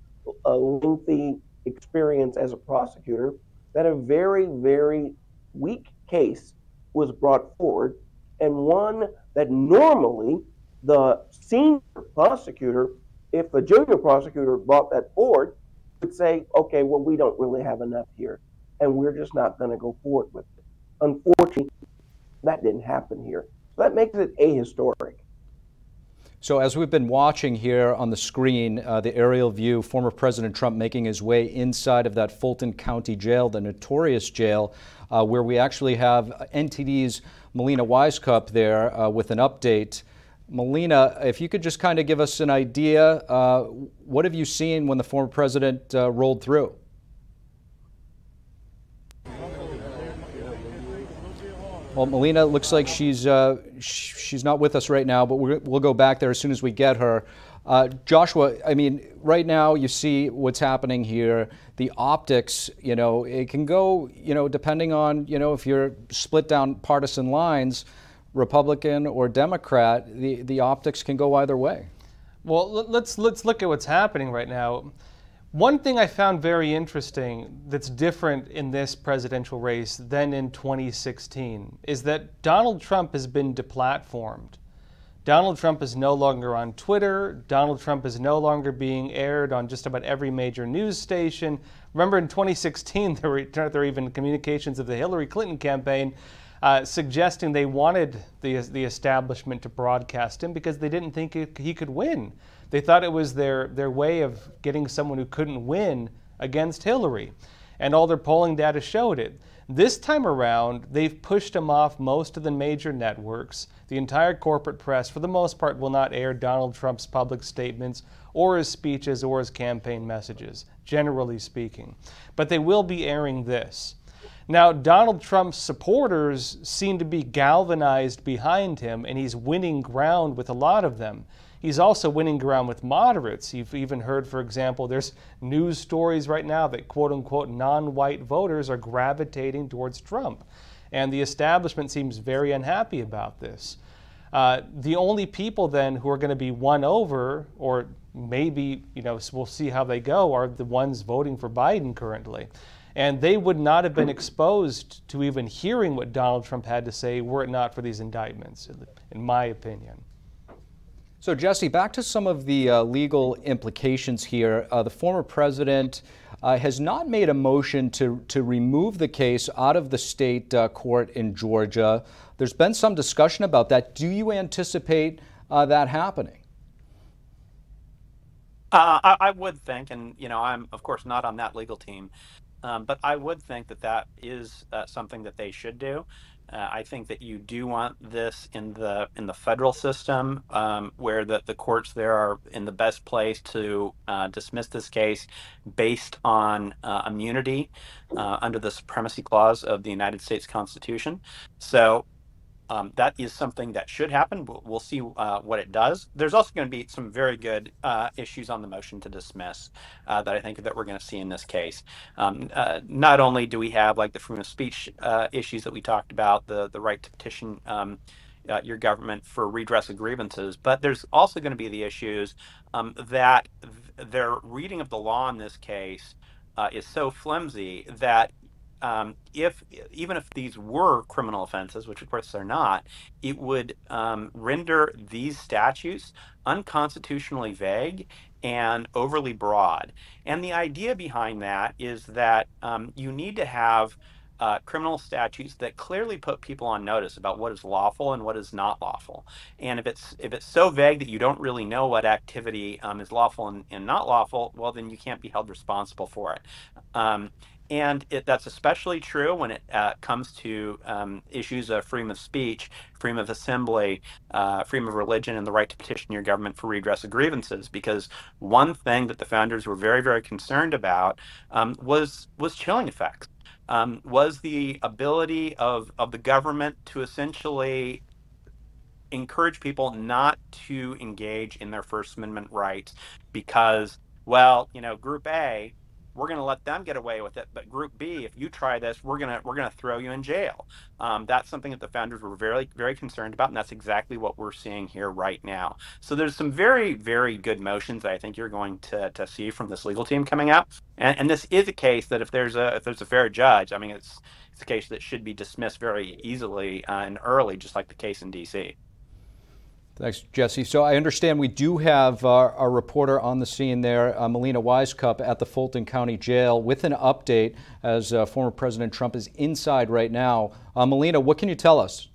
a lengthy experience as a prosecutor that a very, very weak case was brought forward, and one that normally the senior prosecutor, if the junior prosecutor brought that forward, would say, okay, well, we don't really have enough here, and we're just not going to go forward with it. Unfortunately, that didn't happen here. So that makes it ahistoric. So as we've been watching here on the screen, the aerial view, former President Trump making his way inside of that Fulton County jail, the notorious jail, where we actually have NTD's Melina Wisecup there with an update. Melina, if you could just kind of give us an idea, what have you seen when the former president rolled through? Well, Melina, it looks like she's not with us right now, but we'll go back there as soon as we get her. Joshua, I mean, right now you see what's happening here. The optics, it can go, depending on, if you're split down partisan lines, Republican or Democrat, the optics can go either way. Well, let's look at what's happening right now. One thing I found very interesting that's different in this presidential race than in 2016 is that Donald Trump has been deplatformed. Donald Trump is no longer on Twitter. Donald Trump is no longer being aired on just about every major news station. Remember in 2016, there were even communications of the Hillary Clinton campaign suggesting they wanted the establishment to broadcast him because they didn't think he could win. They thought it was their way of getting someone who couldn't win against Hillary. And all their polling data showed it. This time around, they've pushed him off most of the major networks. The entire corporate press, for the most part, will not air Donald Trump's public statements or his speeches or his campaign messages, generally speaking. But they will be airing this. Now, Donald Trump's supporters seem to be galvanized behind him, and he's winning ground with a lot of them. He's also winning ground with moderates. You've even heard, for example, there's news stories right now that quote-unquote non-white voters are gravitating towards Trump. And the establishment seems very unhappy about this. The only people then who are going to be won over, or maybe, we'll see how they go, are the ones voting for Biden currently. And they would not have been exposed to even hearing what Donald Trump had to say were it not for these indictments, in my opinion. So, Jesse, back to some of the legal implications here. The former president has not made a motion to remove the case out of the state court in Georgia. There's been some discussion about that. Do you anticipate that happening? I would think, and I'm of course not on that legal team, but I would think that that is something that they should do. I think that you do want this in the federal system, where the courts there are in the best place to dismiss this case based on immunity under the Supremacy Clause of the United States Constitution. So that is something that should happen. We'll see what it does. There's also going to be some very good issues on the motion to dismiss that I think that we're going to see in this case. Not only do we have like the freedom of speech issues that we talked about, the right to petition your government for redress of grievances, but there's also going to be the issues that their reading of the law in this case is so flimsy that even if these were criminal offenses, which of course they're not, it would render these statutes unconstitutionally vague and overly broad. And the idea behind that is that you need to have criminal statutes that clearly put people on notice about what is lawful and what is not lawful. And if it's so vague that you don't really know what activity is lawful and not lawful, well, then you can't be held responsible for it. And that's especially true when it comes to issues of freedom of speech, freedom of assembly, freedom of religion, and the right to petition your government for redress of grievances. Because one thing that the founders were very, very concerned about was chilling effects, was the ability of the government to essentially encourage people not to engage in their First Amendment rights because, well, Group A, we're going to let them get away with it, but Group B, if you try this, we're going to throw you in jail. That's something that the founders were very, very concerned about, and that's exactly what we're seeing here right now. So there's some very, very good motions that I think you're going to see from this legal team coming out, and this is a case that if there's a fair judge, I mean, it's a case that should be dismissed very easily and early, just like the case in D.C. Thanks, Jesse. So I understand we do have our reporter on the scene there, Melina Wisecup, at the Fulton County Jail with an update as former President Trump is inside right now. Melina, what can you tell us?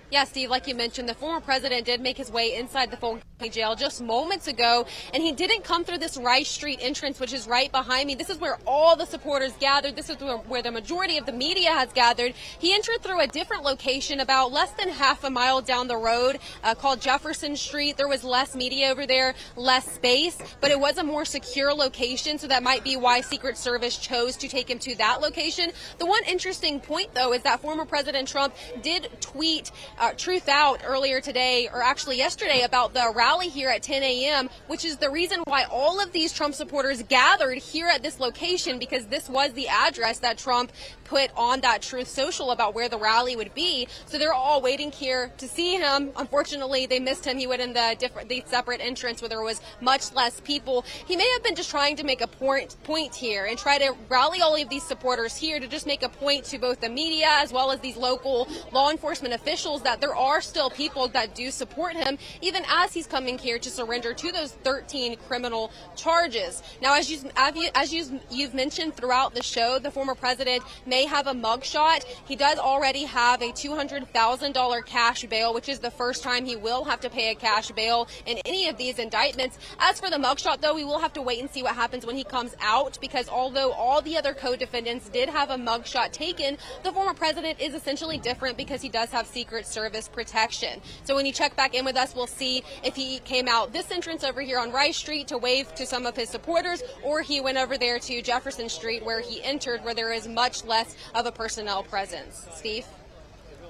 Yeah, Steve, like you mentioned, the former president did make his way inside the Fulton County Jail just moments ago, and he didn't come through this Rice Street entrance, which is right behind me. This is where all the supporters gathered. This is where the majority of the media has gathered. He entered through a different location about less than half a mile down the road called Jefferson Street. There was less media over there, less space, but it was a more secure location, so that might be why Secret Service chose to take him to that location. The one interesting point, though, is that former President Trump did tweet Truth Out earlier today, or actually yesterday, about the rally here at 10 a.m., which is the reason why all of these Trump supporters gathered here at this location, because this was the address that Trump put on that Truth Social about where the rally would be. So they're all waiting here to see him. Unfortunately, they missed him. He went in the separate entrance where there was much less people. He may have been just trying to make a point here and try to rally all of these supporters here to just make a point to both the media as well as these local law enforcement officials that there are still people that do support him, even as he's coming here to surrender to those 13 criminal charges. Now, as you've mentioned throughout the show, the former president may have a mugshot. He does already have a $200,000 cash bail, which is the first time he will have to pay a cash bail in any of these indictments. As for the mugshot, though, we will have to wait and see what happens when he comes out, because although all the other co-defendants did have a mugshot taken, the former president is essentially different because he does have Secret Service protection. So when you check back in with us, we'll see if he came out this entrance over here on Rice Street to wave to some of his supporters, or he went over there to Jefferson Street where he entered, where there is much less of a personnel presence. Steve?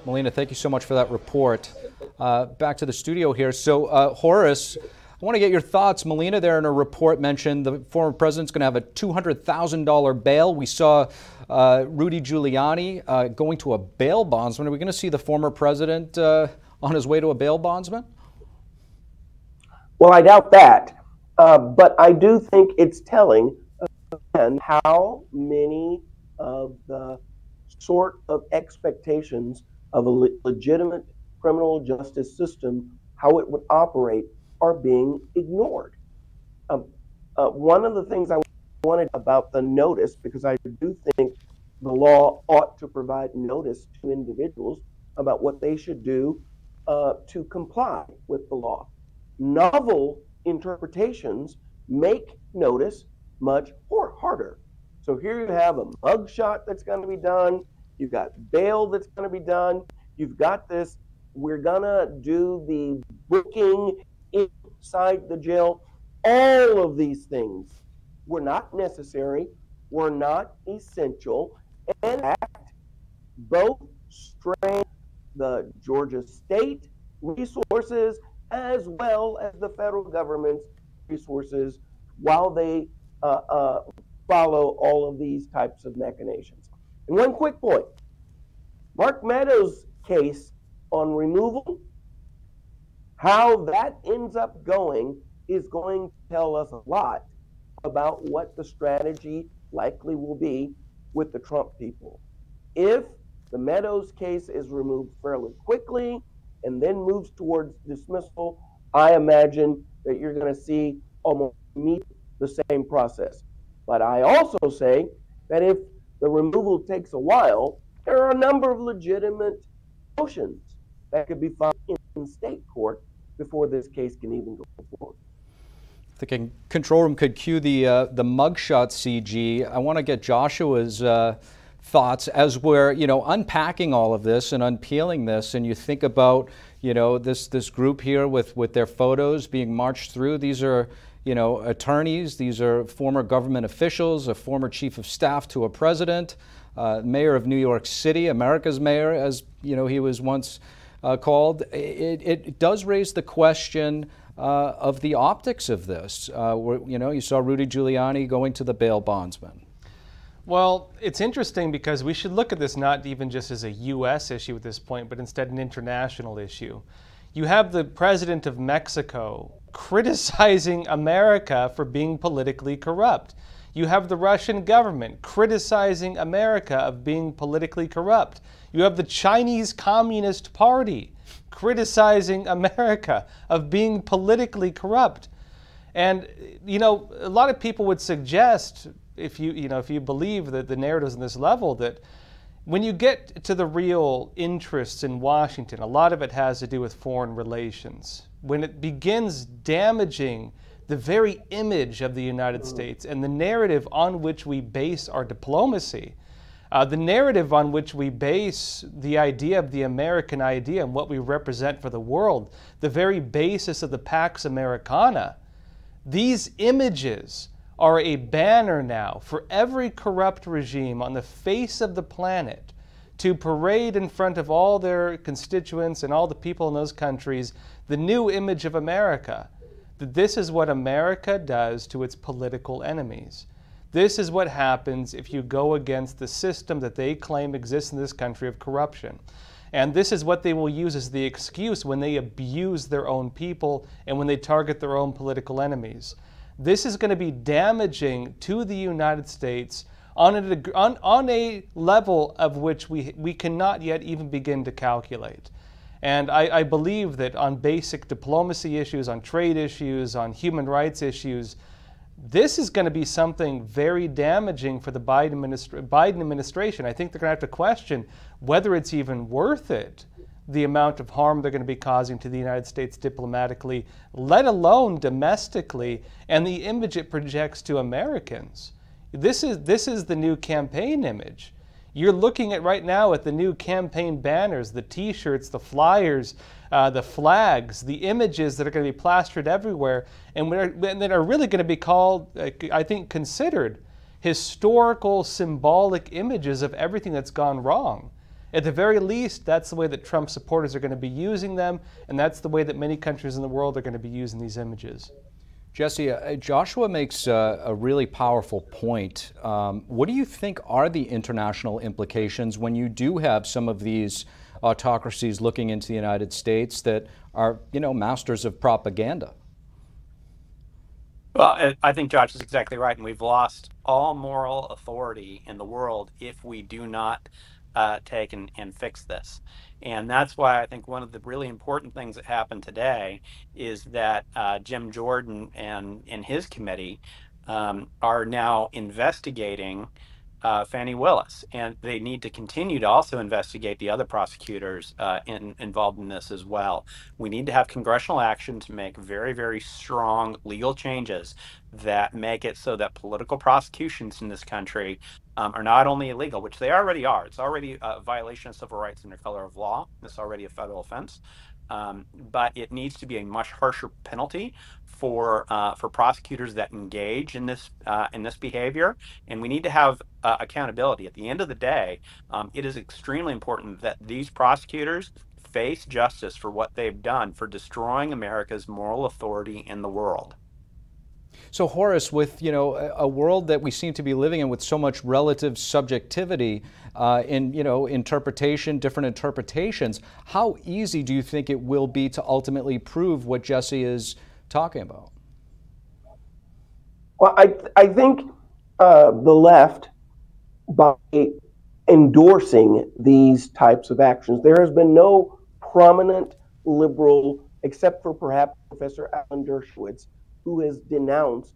Melina, thank you so much for that report. Back to the studio here. So, Horace, I want to get your thoughts. Melina there in a report mentioned the former president's going to have a $200,000 bail. We saw Rudy Giuliani going to a bail bondsman. Are we going to see the former president on his way to a bail bondsman? Well, I doubt that. But I do think it's telling how many of the sort of expectations of a legitimate criminal justice system, how it would operate, are being ignored. One of the things I wanted about the notice, because I do think the law ought to provide notice to individuals about what they should do to comply with the law. Novel interpretations make notice much harder. So here you have a mugshot that's going to be done. You've got bail that's going to be done. You've got this, we're going to do the booking inside the jail. All of these things were not necessary, were not essential, and in fact, both strain the Georgia state resources as well as the federal government's resources while they follow all of these types of machinations. And one quick point, Mark Meadows' case on removal, how that ends up going is going to tell us a lot about what the strategy likely will be with the Trump people. If the Meadows case is removed fairly quickly and then moves towards dismissal, I imagine that you're going to see almost the same process. But I also say that if the removal takes a while, there are a number of legitimate motions that could be filed in state court before this case can even go forward. The control room could cue the mugshot CG. I want to get Joshua's thoughts as we're, unpacking all of this and unpeeling this, and you think about, this group here with their photos being marched through. These are, attorneys. These are former government officials, a former chief of staff to a president, mayor of New York City, America's mayor, as he was once called. It does raise the question of the optics of this. You saw Rudy Giuliani going to the bail bondsman. Well, it's interesting because we should look at this not even just as a U.S. issue at this point, but instead an international issue. You have the president of Mexico criticizing America for being politically corrupt. You have the Russian government criticizing America of being politically corrupt. You have the Chinese Communist Party criticizing America of being politically corrupt. And, a lot of people would suggest, if you believe that the narratives on this level, that when you get to the real interests in Washington, a lot of it has to do with foreign relations. When it begins damaging the very image of the United States and the narrative on which we base our diplomacy, the narrative on which we base the idea of the American idea and what we represent for the world, the very basis of the Pax Americana, these images are a banner now for every corrupt regime on the face of the planet to parade in front of all their constituents and all the people in those countries the new image of America, that this is what America does to its political enemies. This is what happens if you go against the system that they claim exists in this country of corruption. And this is what they will use as the excuse when they abuse their own people and when they target their own political enemies. This is going to be damaging to the United States on a level of which we cannot yet even begin to calculate. And I believe that on basic diplomacy issues, on trade issues, on human rights issues, this is going to be something very damaging for the Biden administration. I think they're going to have to question whether it's even worth it, the amount of harm they're going to be causing to the United States diplomatically, let alone domestically, and the image it projects to Americans. This is the new campaign image. You're looking at right now at the new campaign banners, the t-shirts, the flyers, the flags, the images that are going to be plastered everywhere, and that are really going to be called, I think, considered historical, symbolic images of everything that's gone wrong. At the very least, that's the way that Trump supporters are going to be using them, and that's the way that many countries in the world are going to be using these images. Jesse, Joshua makes a really powerful point. What do you think are the international implications when you do have some of these autocracies looking into the United States that are, masters of propaganda? Well, I think Josh is exactly right, and we've lost all moral authority in the world if we do not take and fix this. And that's why I think one of the really important things that happened today is that Jim Jordan and his committee are now investigating Fannie Willis, and they need to continue to also investigate the other prosecutors involved in this as well. We need to have congressional action to make very, very strong legal changes that make it so that political prosecutions in this country are not only illegal, which they already are. It's already a violation of civil rights under color of law. It's already a federal offense. But it needs to be a much harsher penalty for prosecutors that engage in this behavior, and we need to have accountability. At the end of the day, it is extremely important that these prosecutors face justice for what they've done for destroying America's moral authority in the world. So Horace, with a world that we seem to be living in with so much relative subjectivity in interpretation, different interpretations, how easy do you think it will be to ultimately prove what Jesse is talking about? Well, I think the left, by endorsing these types of actions, there has been no prominent liberal, except for perhaps Professor Alan Dershowitz, who has denounced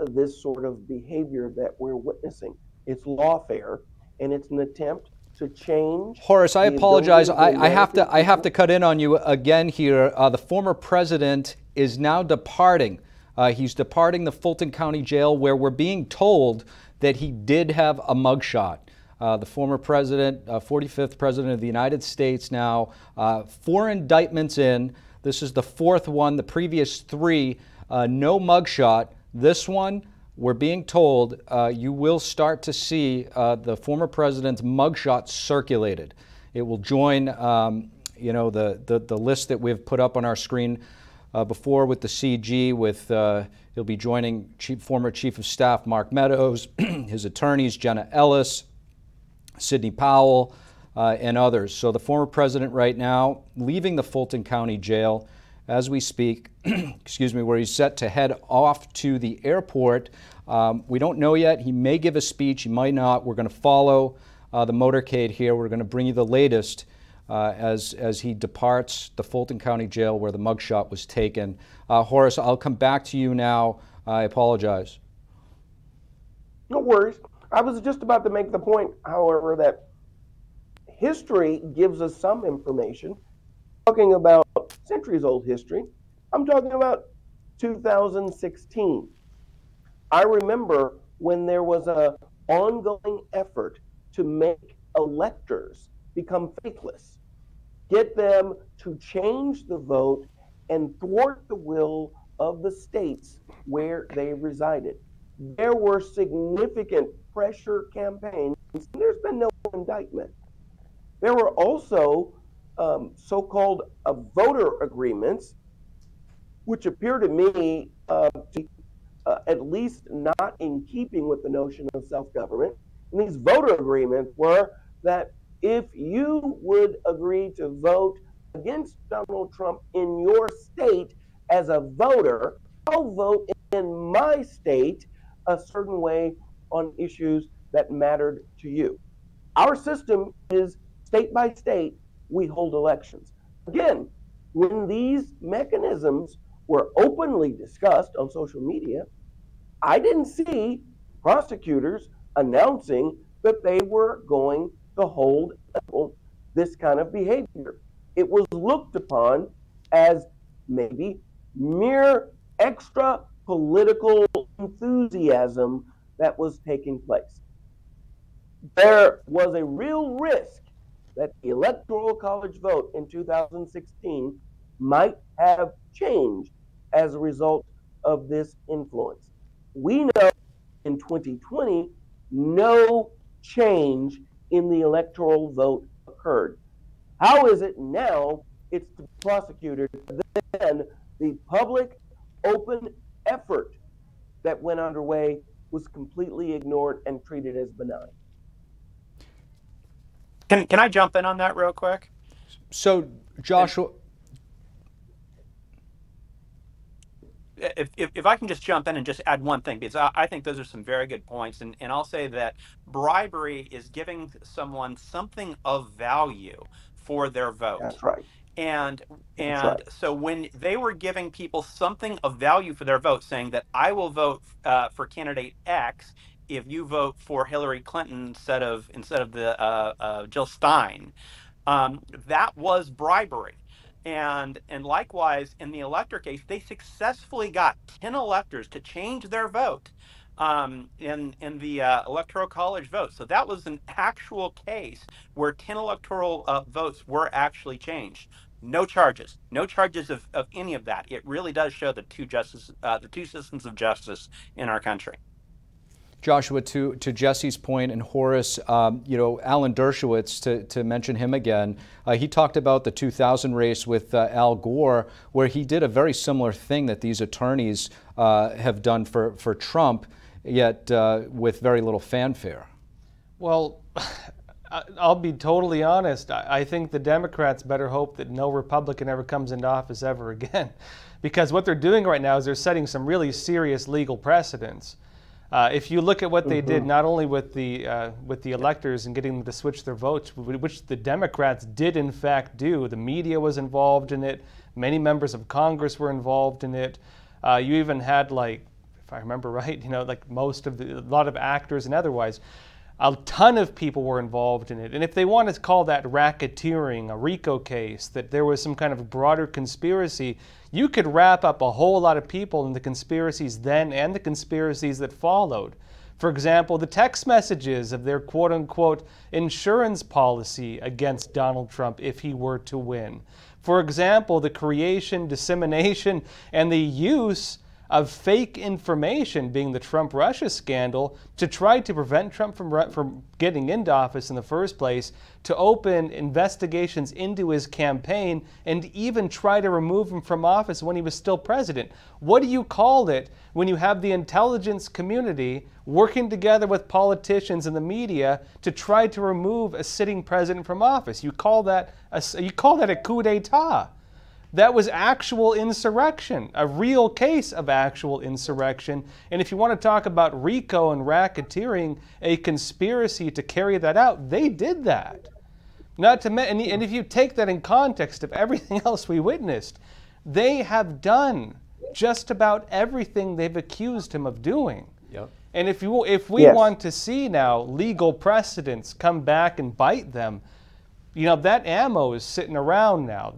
this sort of behavior that we're witnessing. It's lawfare, and it's an attempt to change. Horace, I apologize. I have to cut in on you again here. The former president is now departing. He's departing the Fulton County Jail, where we're being told that he did have a mugshot. The former president, 45th president of the United States now, 4 indictments in. This is the 4th one. The previous 3, no mugshot. This one, we're being told you will start to see the former president's mugshot circulated. It will join, the list that we've put up on our screen before with the CG. He'll be joining former Chief of Staff Mark Meadows, his attorneys Jenna Ellis, Sidney Powell, and others. So the former president right now leaving the Fulton County Jail as we speak, excuse me, where he's set to head off to the airport. We don't know yet. He may give a speech, he might not. We're going to follow the motorcade here. We're going to bring you the latest as he departs the Fulton County Jail where the mugshot was taken. Horace, I'll come back to you now. I apologize. No worries. I was just about to make the point, however, that history gives us some information. Talking about centuries-old history, I'm talking about 2016. I remember when there was an ongoing effort to make electors become faithless, get them to change the vote and thwart the will of the states where they resided. There were significant pressure campaigns, and there's been no indictment. There were also so-called voter agreements, which appear to me to at least not in keeping with the notion of self-government. And these voter agreements were that if you would agree to vote against Donald Trump in your state as a voter, I'll vote in my state a certain way on issues that mattered to you. Our system is state by state, we hold elections. Again, when these mechanisms were openly discussed on social media, I didn't see prosecutors announcing that they were going to hold this kind of behavior. It was looked upon as maybe mere extra political enthusiasm that was taking place. There was a real risk that the Electoral College vote in 2016 might have changed as a result of this influence. We know in 2020, no change in the electoral vote occurred. How is it now it's the prosecutors, then the public open effort that went underway was completely ignored and treated as benign? Can I jump in on that real quick? So, Joshua, if I can just jump in and just add one thing, because I think those are some very good points, and I'll say that bribery is giving someone something of value for their vote. That's right. And right. so when they were giving people something of value for their vote, saying that I will vote for candidate X if you vote for Hillary Clinton instead of the Jill Stein, that was bribery. And likewise, in the elector case, they successfully got 10 electors to change their vote in the Electoral College vote. So that was an actual case where 10 electoral votes were actually changed. No charges of any of that. It really does show the two systems of justice in our country. Joshua, to Jesse's point, and Horace, Alan Dershowitz, to mention him again, he talked about the 2000 race with Al Gore, where he did a very similar thing that these attorneys have done for Trump, yet with very little fanfare. Well, I'll be totally honest. I think the Democrats better hope that no Republican ever comes into office ever again, because what they're doing right now is they're setting some really serious legal precedents. If you look at what they did, not only with the electors and getting them to switch their votes, which the Democrats did in fact do, the media was involved in it, many members of Congress were involved in it. You even had, like, if I remember right, like a lot of actors and otherwise. A ton of people were involved in it. And if they want to call that racketeering, a RICO case, that there was some kind of broader conspiracy, you could wrap up a whole lot of people in the conspiracies then and the conspiracies that followed. For example, the text messages of their quote-unquote insurance policy against Donald Trump if he were to win. For example, the creation, dissemination, and the use of fake information, being the Trump-Russia scandal, to try to prevent Trump from getting into office in the first place, to open investigations into his campaign, and even try to remove him from office when he was still president. What do you call it when you have the intelligence community working together with politicians and the media to try to remove a sitting president from office? You call that a coup d'etat. That was actual insurrection, a real case of actual insurrection. And if you want to talk about RICO and racketeering, a conspiracy to carry that out, they did that. And if you take that in context of everything else we witnessed, they have done just about everything they've accused him of doing. Yep. And if we want to see now legal precedents come back and bite them, that ammo is sitting around now.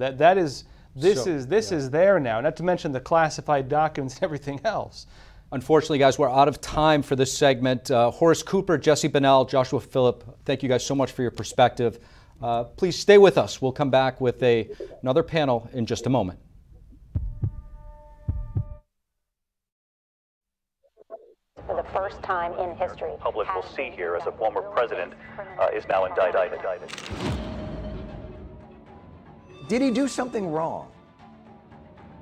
This is there now, not to mention the classified documents and everything else. Unfortunately, guys, we're out of time for this segment. Horace Cooper, Jesse Bunnell, Joshua Phillip, thank you guys so much for your perspective. Please stay with us. We'll come back with another panel in just a moment. For the first time in history. Public will see here as a former president is now indicted. Did he do something wrong?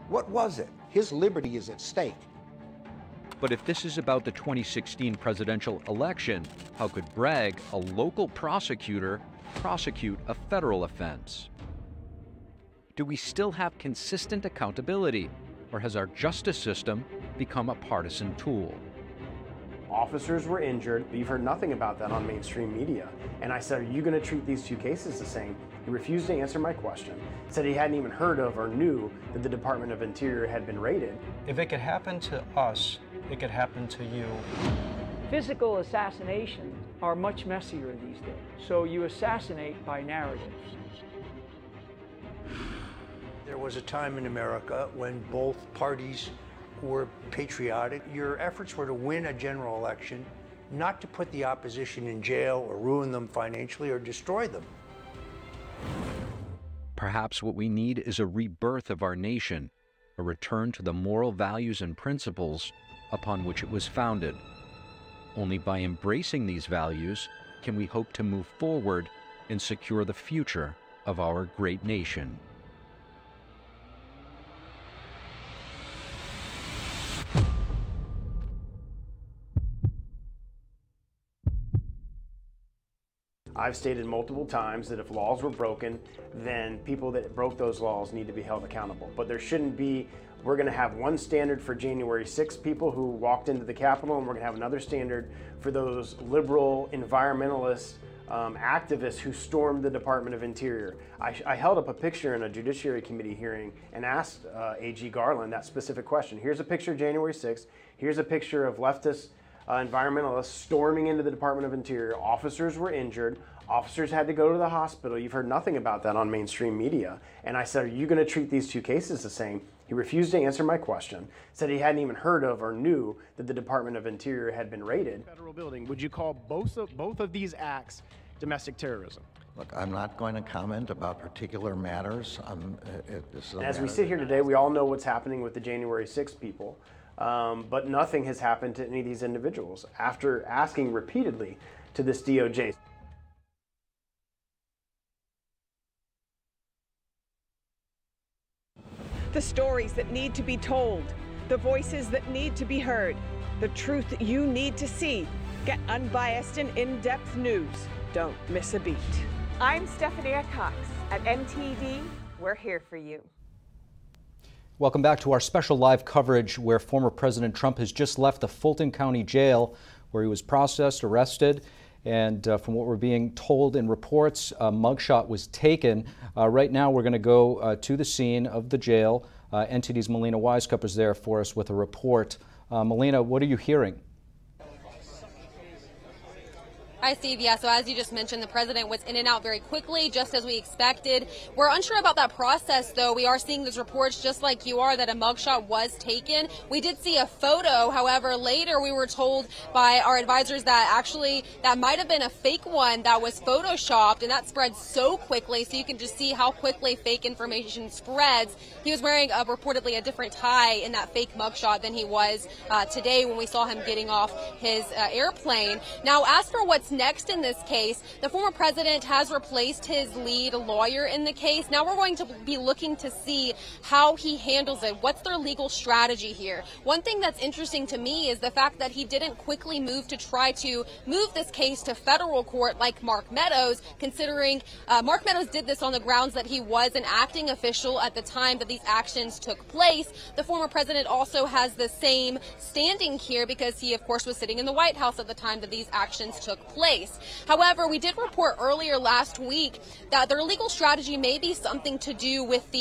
What was it? His liberty is at stake. But if this is about the 2016 presidential election, how could Bragg, a local prosecutor, prosecute a federal offense? Do we still have consistent accountability, or has our justice system become a partisan tool? Officers were injured, but you've heard nothing about that on mainstream media. And I said, are you going to treat these two cases the same? He refused to answer my question, said he hadn't even heard of or knew that the Department of Interior had been raided. If it could happen to us, it could happen to you. Physical assassinations are much messier these days. So you assassinate by narratives. There was a time in America when both parties were patriotic. Your efforts were to win a general election, not to put the opposition in jail or ruin them financially or destroy them. Perhaps what we need is a rebirth of our nation, a return to the moral values and principles upon which it was founded. Only by embracing these values can we hope to move forward and secure the future of our great nation. I've stated multiple times that if laws were broken, then people that broke those laws need to be held accountable. But there shouldn't be, we're going to have one standard for January 6th people who walked into the Capitol, and we're going to have another standard for those liberal environmentalist activists who stormed the Department of Interior. I held up a picture in a Judiciary Committee hearing and asked AG Garland that specific question. Here's a picture of January 6th. Here's a picture of leftist environmentalists storming into the Department of Interior. Officers were injured. Officers had to go to the hospital. You've heard nothing about that on mainstream media. And I said, are you going to treat these two cases the same? He refused to answer my question, said he hadn't even heard of or knew that the Department of Interior had been raided. Federal building. Would you call both of these acts domestic terrorism? Look, I'm not going to comment about particular matters. As we sit here today, we all know what's happening with the January 6th people, but nothing has happened to any of these individuals after asking repeatedly to this DOJ. The stories that need to be told, the voices that need to be heard, the truth that you need to see. Get unbiased and in-depth news. Don't miss a beat. I'm Stephanie Cox. At MTD, we're here for you. Welcome back to our special live coverage where former President Trump has just left the Fulton County Jail where he was processed, arrested, and from what we're being told in reports, a mugshot was taken. Right now we're going to go to the scene of the jail. NTD's Melina Wisecup is there for us with a report. Melina, what are you hearing? Hi, Steve. Yeah, so as you just mentioned, the president was in and out very quickly, just as we expected. We're unsure about that process, though. We are seeing those reports, just like you are, that a mugshot was taken. We did see a photo. However, later we were told by our advisors that actually that might have been a fake one that was photoshopped, and that spread so quickly, so you can just see how quickly fake information spreads. He was wearing reportedly a different tie in that fake mugshot than he was today when we saw him getting off his airplane. Now, as for what's next in this case, the former president has replaced his lead lawyer in the case. Now we're going to be looking to see how he handles it. What's their legal strategy here? One thing that's interesting to me is the fact that he didn't quickly move to try to move this case to federal court like Mark Meadows, considering Mark Meadows did this on the grounds that he was an acting official at the time that these actions took place. The former president also has the same standing here because he, of course, was sitting in the White House at the time that these actions took place. However, we did report earlier last week that their legal strategy may be something to do with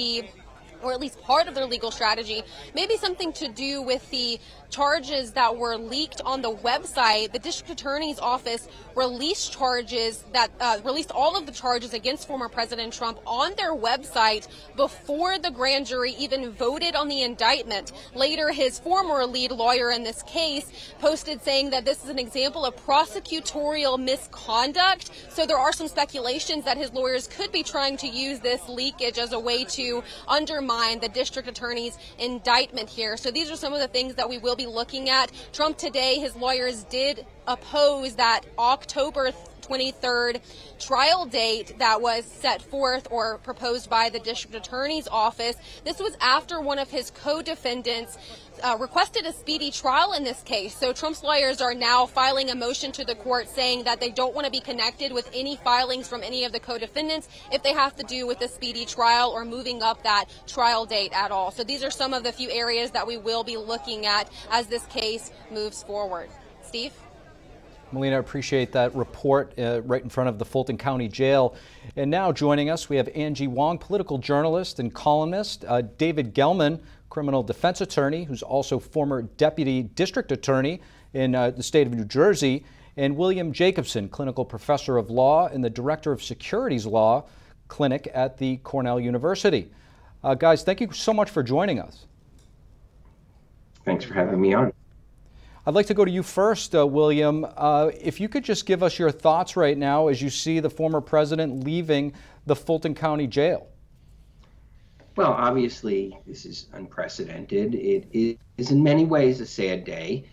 or at least part of their legal strategy, maybe something to do with the charges that were leaked on the website. The district attorney's office released charges that released all of the charges against former President Trump on their website before the grand jury even voted on the indictment. Later, his former lead lawyer in this case posted saying that this is an example of prosecutorial misconduct. So there are some speculations that his lawyers could be trying to use this leakage as a way to undermine the district attorney's indictment here. So these are some of the things that we will be looking at. Trump today, his lawyers did oppose that October 23rd trial date that was set forth or proposed by the district attorney's office. This was after one of his co-defendants requested a speedy trial in this case. So Trump's lawyers are now filing a motion to the court saying that they don't want to be connected with any filings from any of the co-defendants if they have to do with a speedy trial or moving up that trial date at all. So these are some of the few areas that we will be looking at as this case moves forward. Steve? Melina, I appreciate that report right in front of the Fulton County Jail. And now joining us, we have Angie Wong, political journalist and columnist, David Gelman, criminal defense attorney, who's also former deputy district attorney in the state of New Jersey, and William Jacobson, clinical professor of law and the director of securities law clinic at the Cornell University. Guys, thank you so much for joining us. Thanks for having me on. I'd like to go to you first, William. If you could just give us your thoughts right now as you see the former president leaving the Fulton County Jail. Well, obviously, this is unprecedented. It is in many ways a sad day,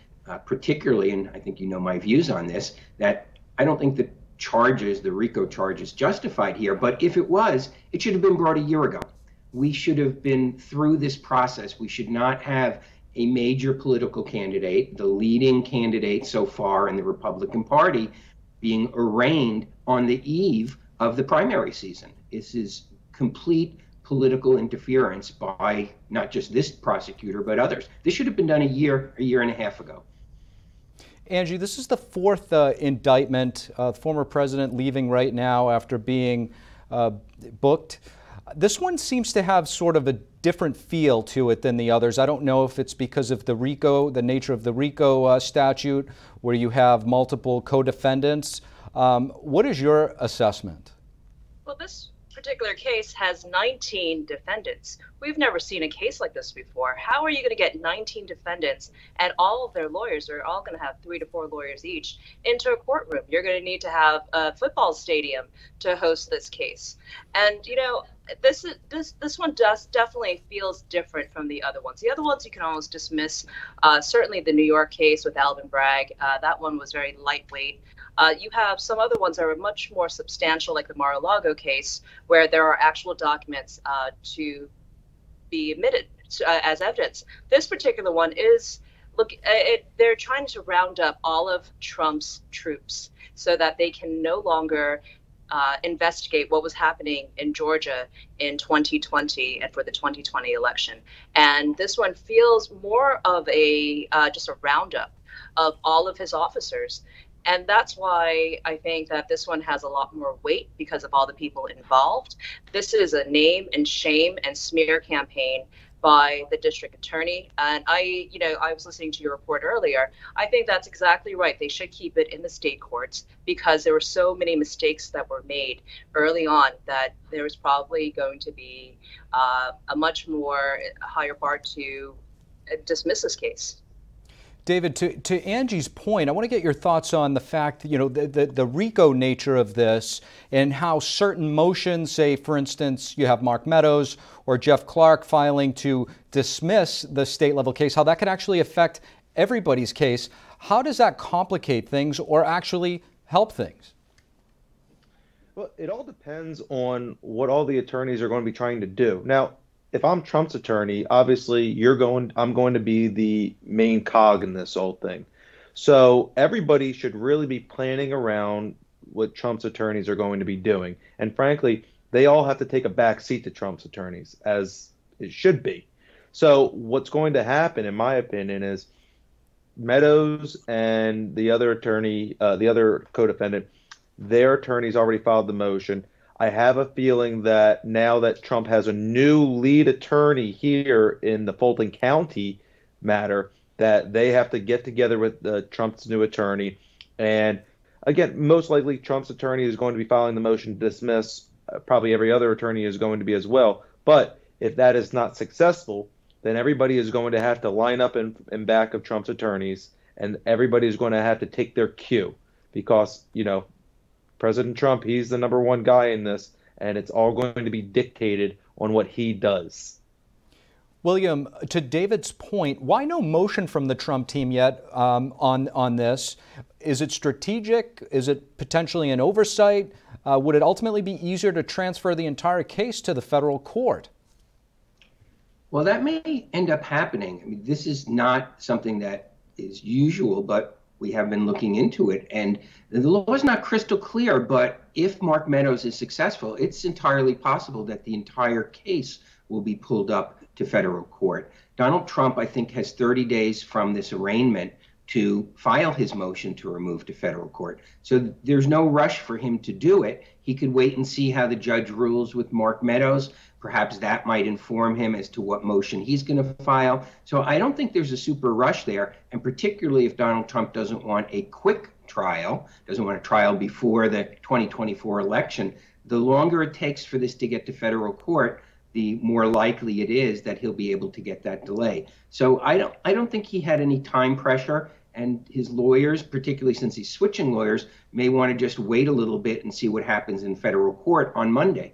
particularly, and I think you know my views on this, that I don't think the charges, the RICO charges, justified here, but if it was, it should have been brought a year ago. We should have been through this process. We should not have a major political candidate, the leading candidate so far in the Republican Party, being arraigned on the eve of the primary season. This is complete political interference by not just this prosecutor, but others. This should have been done a year and a half ago. Angie, this is the fourth indictment. Former president leaving right now after being booked. This one seems to have sort of a different feel to it than the others. I don't know if it's because of the nature of the RICO statute, where you have multiple co-defendants. What is your assessment? Well, this particular case has 19 defendants. We've never seen a case like this before. How are you going to get 19 defendants and all of their lawyers are all going to have 3 to 4 lawyers each into a courtroom? You're going to need to have a football stadium to host this case. And, you know, this one definitely feels different from the other ones. The other ones you can almost dismiss. Certainly the New York case with Alvin Bragg, that one was very lightweight. You have some other ones that are much more substantial, like the Mar-a-Lago case, where there are actual documents to be admitted as evidence. This particular one is, they're trying to round up all of Trump's troops so that they can no longer investigate what was happening in Georgia in 2020 and for the 2020 election. And this one feels more of a just a roundup of all of his officers. And that's why I think that this one has a lot more weight because of all the people involved. This is a name and shame and smear campaign by the district attorney. And I was listening to your report earlier. I think that's exactly right. They should keep it in the state courts because there were so many mistakes that were made early on that there was probably going to be a much more higher bar to dismiss this case. David, to Angie's point, I want to get your thoughts on the fact, the RICO nature of this and how certain motions, say, for instance, you have Mark Meadows or Jeff Clark filing to dismiss the state-level case, how that could actually affect everybody's case. How does that complicate things or actually help things? Well, it all depends on what all the attorneys are going to be trying to do. Now, if I'm Trump's attorney, obviously I'm going to be the main cog in this whole thing. So everybody should really be planning around what Trump's attorneys are going to be doing. And frankly, they all have to take a back seat to Trump's attorneys, as it should be. So what's going to happen, in my opinion, is Meadows and the other attorney, the other co-defendant, their attorneys already filed the motion. I have a feeling that now that Trump has a new lead attorney here in the Fulton County matter, that they have to get together with Trump's new attorney. And again, most likely Trump's attorney is going to be filing the motion to dismiss. Probably every other attorney is going to be as well. But if that is not successful, then everybody is going to have to line up in back of Trump's attorneys, and everybody is going to have to take their cue because, President Trump, he's the #1 guy in this, and it's all going to be dictated on what he does. William, to David's point, why no motion from the Trump team yet on this? Is it strategic? Is it potentially an oversight? Would it ultimately be easier to transfer the entire case to the federal court? Well, that may end up happening. I mean, this is not something that is usual, but we have been looking into it, and the law is not crystal clear, but if Mark Meadows is successful, it's entirely possible that the entire case will be pulled up to federal court. Donald Trump, I think, has 30 days from this arraignment to file his motion to remove to federal court. So there's no rush for him to do it. He could wait and see how the judge rules with Mark Meadows. Perhaps that might inform him as to what motion he's going to file. So I don't think there's a super rush there. And particularly if Donald Trump doesn't want a quick trial, doesn't want a trial before the 2024 election, the longer it takes for this to get to federal court, the more likely it is that he'll be able to get that delay. So I don't think he had any time pressure, and his lawyers, particularly since he's switching lawyers, may want to just wait a little bit and see what happens in federal court on Monday.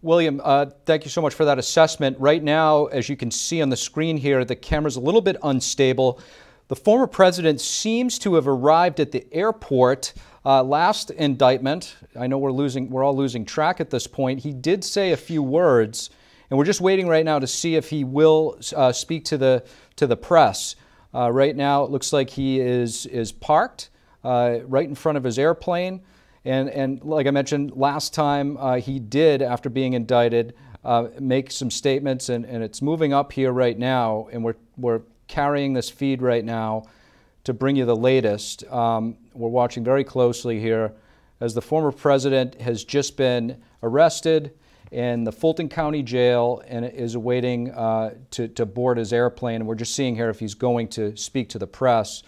William, thank you so much for that assessment. Right now, as you can see on the screen here, the camera's a little bit unstable. The former president seems to have arrived at the airport. Last indictment, I know we're all losing track at this point. He did say a few words, and we're just waiting right now to see if he will speak to the press. Right now, it looks like he is parked. right in front of his airplane. And like I mentioned last time, he did, after being indicted, make some statements, and it's moving up here right now, and we're carrying this feed right now to bring you the latest. We're watching very closely here as the former president has just been arrested in the Fulton County jail and is awaiting to board his airplane. And we're just seeing here if he's going to speak to the press.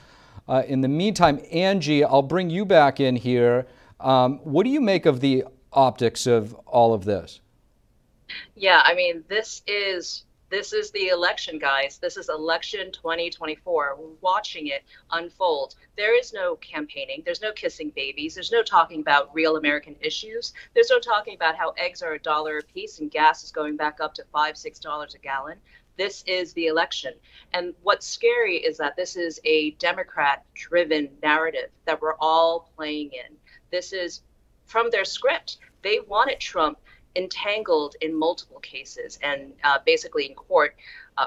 In the meantime, Angie, I'll bring you back in here. What do you make of the optics of all of this? Yeah, I mean, this is the election, guys. This is election 2024. We're watching it unfold. There is no campaigning. There's no kissing babies. There's no talking about real American issues. There's no talking about how eggs are $1 a piece and gas is going back up to $5, $6 a gallon. This is the election. And what's scary is that this is a Democrat-driven narrative that we're all playing in. This is from their script. They wanted Trump entangled in multiple cases and basically in court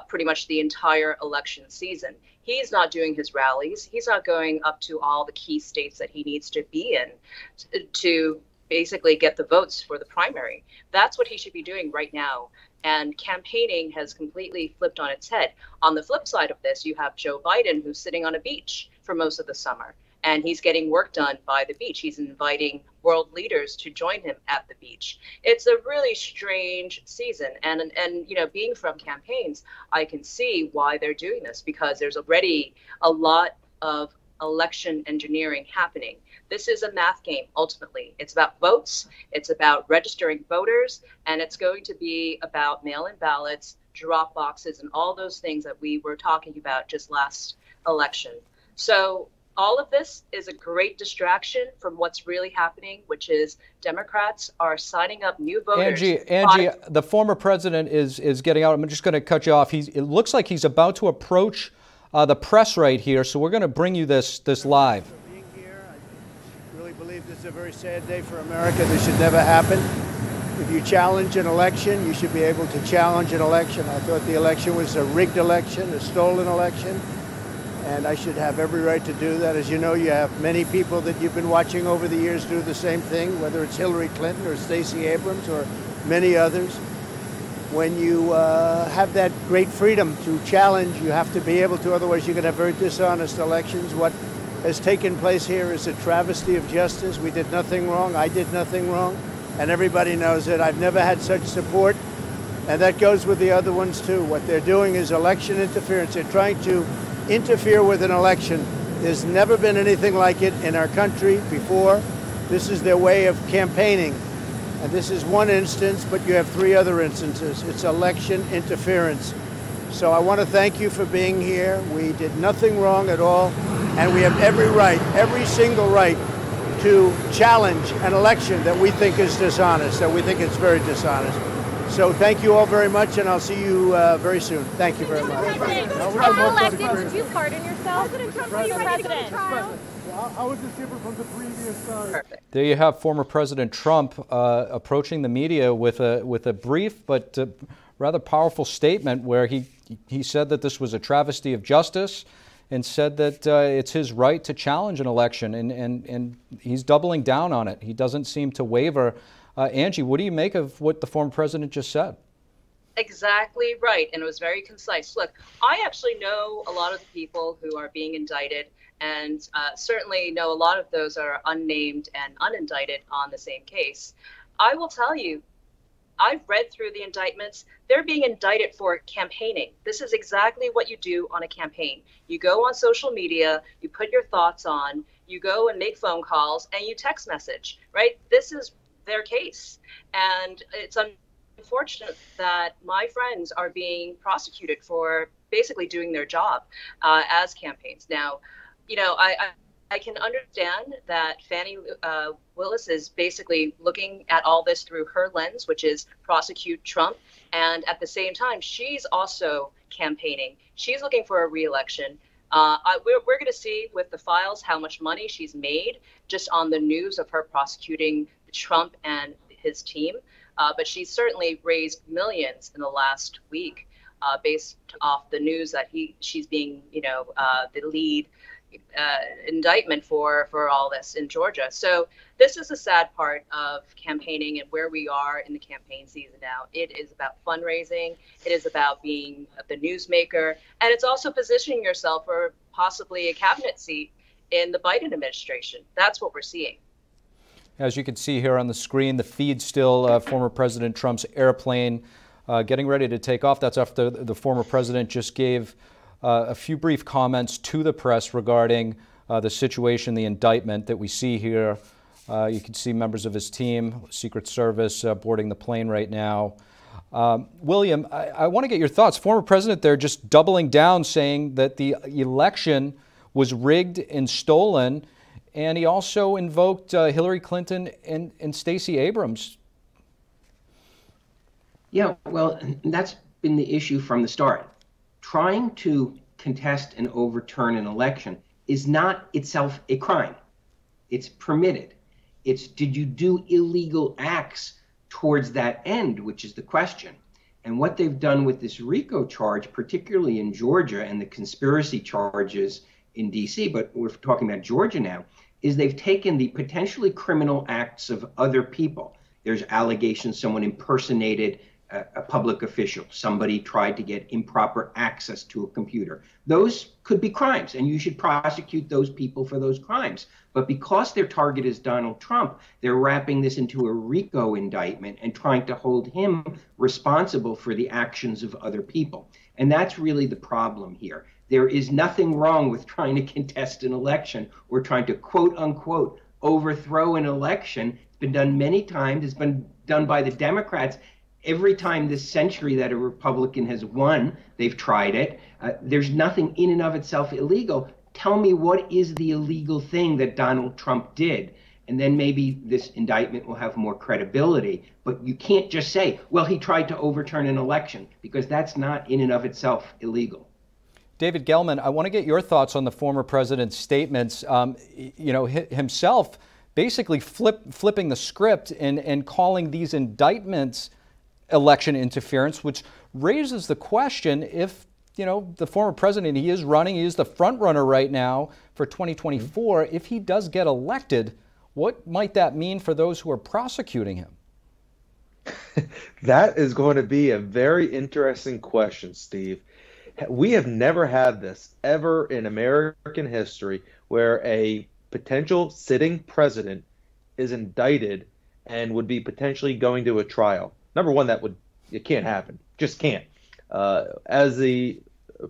pretty much the entire election season. He's not doing his rallies. He's not going up to all the key states that he needs to be in to basically get the votes for the primary. That's what he should be doing right now. And campaigning has completely flipped on its head. On the flip side of this, you have Joe Biden, who's sitting on a beach for most of the summer. And he's getting work done by the beach. He's inviting world leaders to join him at the beach. It's a really strange season. And you know, being from campaigns, I can see why they're doing this, because there's already a lot of election engineering happening. This is a math game, ultimately. It's about votes, it's about registering voters, and it's going to be about mail-in ballots, drop boxes, and all those things that we were talking about just last election. So all of this is a great distraction from what's really happening, which is Democrats are signing up new voters. Angie, the former president is getting out. I'm just going to cut you off. It looks like he's about to approach the press right here, so we're going to bring you this live. Being here, I really believe this is a very sad day for America. This should never happen. If you challenge an election, you should be able to challenge an election. I thought the election was a rigged election, a stolen election. And I should have every right to do that. As you know, you have many people that you've been watching over the years do the same thing, whether it's Hillary Clinton or Stacey Abrams or many others. When you have that great freedom to challenge, you have to be able to, otherwise you can have very dishonest elections. What has taken place here is a travesty of justice. We did nothing wrong. I did nothing wrong. And everybody knows it. I've never had such support. And that goes with the other ones too. What they're doing is election interference. They're trying to interfere with an election. There's never been anything like it in our country before. This is their way of campaigning. And this is one instance, but you have 3 other instances. It's election interference. So I want to thank you for being here. We did nothing wrong at all. And we have every right, every single right, to challenge an election that we think is dishonest, that we think it's very dishonest. So thank you all very much, and I'll see you very soon. Thank you very much. Did you pardon yourself? President Trump, president. How is this different from the previous time? There you have former President Trump approaching the media with a brief but rather powerful statement where he said that this was a travesty of justice and said that it's his right to challenge an election, and he's doubling down on it. He doesn't seem to waver. Angie, what do you make of what the former president just said? Exactly right, and it was very concise. Look, I actually know a lot of the people who are being indicted, and certainly know a lot of those are unnamed and unindicted on the same case. I will tell you, I've read through the indictments. They're being indicted for campaigning. This is exactly what you do on a campaign. You go on social media, you put your thoughts on, you go and make phone calls, and you text message, right? This is their case. And it's unfortunate that my friends are being prosecuted for basically doing their job as campaigns. Now, you know, I can understand that Fannie Willis is basically looking at all this through her lens, which is prosecute Trump. And at the same time, she's also campaigning. She's looking for a re-election. We're going to see with the files how much money she's made just on the news of her prosecuting Trump and his team. But she's certainly raised millions in the last week based off the news that she's being, you know, the lead indictment for all this in Georgia. So this is a sad part of campaigning and where we are in the campaign season now. It is about fundraising. It is about being the newsmaker. And it's also positioning yourself for possibly a cabinet seat in the Biden administration. That's what we're seeing. As you can see here on the screen, the feed still former President Trump's airplane getting ready to take off. That's after the former president just gave a few brief comments to the press regarding the situation, the indictment that we see here. You can see members of his team, Secret Service, boarding the plane right now. William, I want to get your thoughts. Former president there just doubling down, saying that the election was rigged and stolen, and he also invoked Hillary Clinton and Stacey Abrams. Yeah, well, that's been the issue from the start. Trying to contest and overturn an election is not itself a crime. It's permitted. It's, did you do illegal acts towards that end, which is the question. And what they've done with this RICO charge, particularly in Georgia, and the conspiracy charges in DC, but we're talking about Georgia now, is they've taken the potentially criminal acts of other people. There's allegations someone impersonated a public official, somebody tried to get improper access to a computer. Those could be crimes, and you should prosecute those people for those crimes. But because their target is Donald Trump, they're wrapping this into a RICO indictment and trying to hold him responsible for the actions of other people. And that's really the problem here. There is nothing wrong with trying to contest an election or trying to, quote unquote, overthrow an election. It's been done many times. It's been done by the Democrats. Every time this century that a Republican has won, they've tried it. There's nothing in and of itself illegal. Tell me, what is the illegal thing that Donald Trump did? And then maybe this indictment will have more credibility. But you can't just say, well, he tried to overturn an election, because that's not in and of itself illegal. David Gelman, I want to get your thoughts on the former president's statements. You know, himself basically flipping the script and calling these indictments election interference, which raises the question if, you know, the former president, he is running, he is the front runner right now for 2024. If he does get elected, what might that mean for those who are prosecuting him? That is going to be a very interesting question, Steve. We have never had this ever in American history where a potential sitting president is indicted and would be potentially going to a trial. Number one, it can't happen. Just can't. As the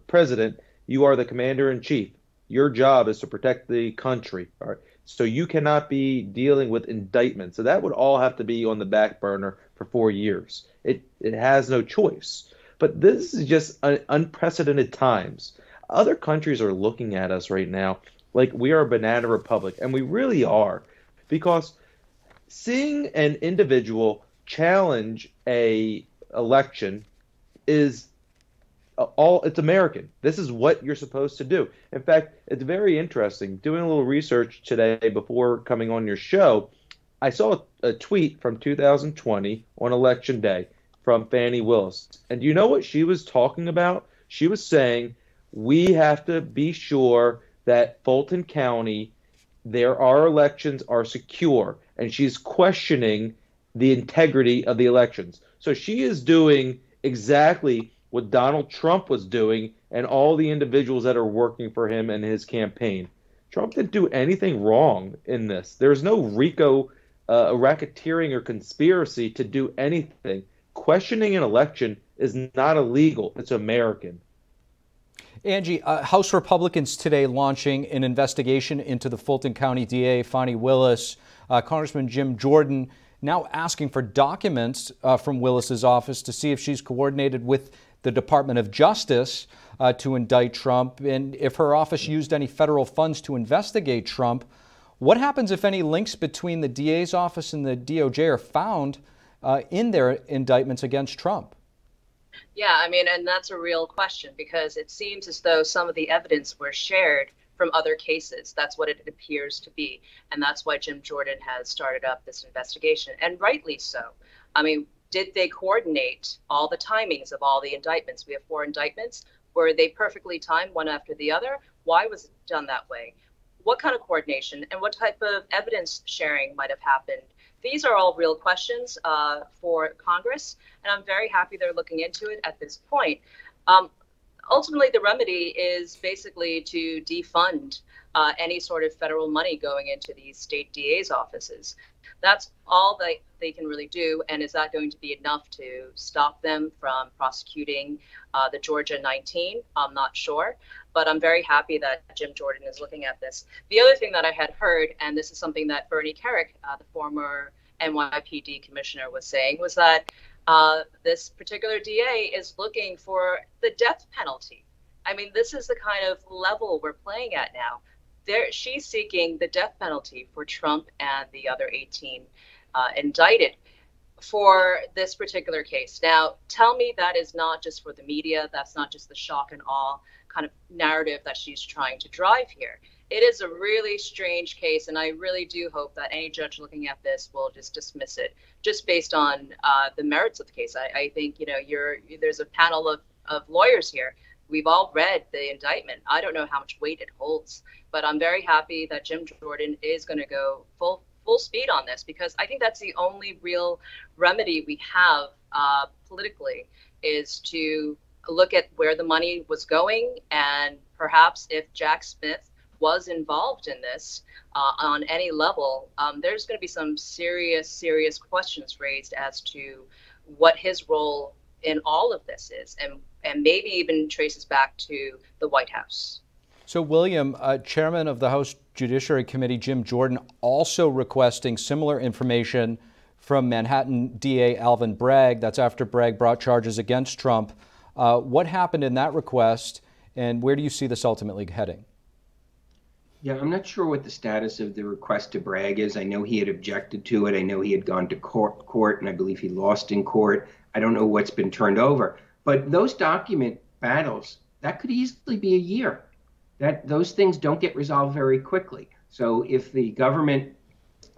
president, you are the commander in chief. Your job is to protect the country. All right? So you cannot be dealing with indictments. So that would all have to be on the back burner for 4 years. It has no choice. But this is just unprecedented times. Other countries are looking at us right now like we are a banana republic, and we really are, because seeing an individual challenge a election is it's American. This is what you're supposed to do. In fact, it's very interesting. Doing a little research today before coming on your show, I saw a tweet from 2020 on Election Day from Fani Willis. And do you know what she was talking about? She was saying, we have to be sure that Fulton County, our elections are secure. And she's questioning the integrity of the elections. So she is doing exactly what Donald Trump was doing and all the individuals that are working for him and his campaign. Trump didn't do anything wrong in this. There's no RICO racketeering or conspiracy to do anything. Questioning an election is not illegal. It's American. Angie, House Republicans today launching an investigation into the Fulton County DA, Fani Willis. Congressman Jim Jordan now asking for documents from Willis's office to see if she's coordinated with the Department of Justice to indict Trump, and if her office used any federal funds to investigate Trump. What happens if any links between the DA's office and the DOJ are found in their indictments against Trump? Yeah, I mean, and that's a real question, because it seems as though some of the evidence were shared from other cases. That's what it appears to be. And that's why Jim Jordan has started up this investigation, and rightly so. I mean, did they coordinate all the timings of all the indictments? We have 4 indictments. Were they perfectly timed one after the other? Why was it done that way? What kind of coordination and what type of evidence sharing might have happened? These are all real questions for Congress, and I'm very happy they're looking into it at this point. Ultimately, the remedy is basically to defund any sort of federal money going into these state DA's offices. That's all they can really do. And is that going to be enough to stop them from prosecuting the Georgia 19? I'm not sure, but I'm very happy that Jim Jordan is looking at this. The other thing that I had heard, and this is something that Bernie Kerik, the former NYPD commissioner, was saying, was that this particular DA is looking for the death penalty. I mean, this is the kind of level we're playing at now. She's seeking the death penalty for Trump and the other 18 indicted for this particular case. Now, tell me that is not just for the media. That's not just the shock and awe kind of narrative that she's trying to drive here. It is a really strange case, and I really do hope that any judge looking at this will just dismiss it, just based on the merits of the case. I think, there's a panel of lawyers here. We've all read the indictment. I don't know how much weight it holds, but I'm very happy that Jim Jordan is going to go full speed on this, because I think that's the only real remedy we have politically, is to look at where the money was going, and perhaps if Jack Smith was involved in this on any level, there's going to be some serious questions raised as to what his role in all of this is, and maybe even traces back to the White House. So, William, Chairman of the House Judiciary Committee, Jim Jordan, also requesting similar information from Manhattan DA Alvin Bragg. That's after Bragg brought charges against Trump. What happened in that request, and where do you see this ultimately heading? Yeah, I'm not sure what the status of the request to Bragg is. I know he had objected to it. I know he had gone to court, and I believe he lost in court. I don't know what's been turned over. But those document battles, that could easily be a year. Those things don't get resolved very quickly. So if the government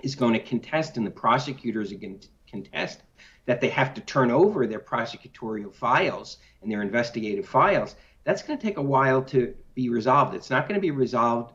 is going to contest, and the prosecutors are going to contest, that they have to turn over their prosecutorial files and their investigative files, that's going to take a while to be resolved. It's not going to be resolved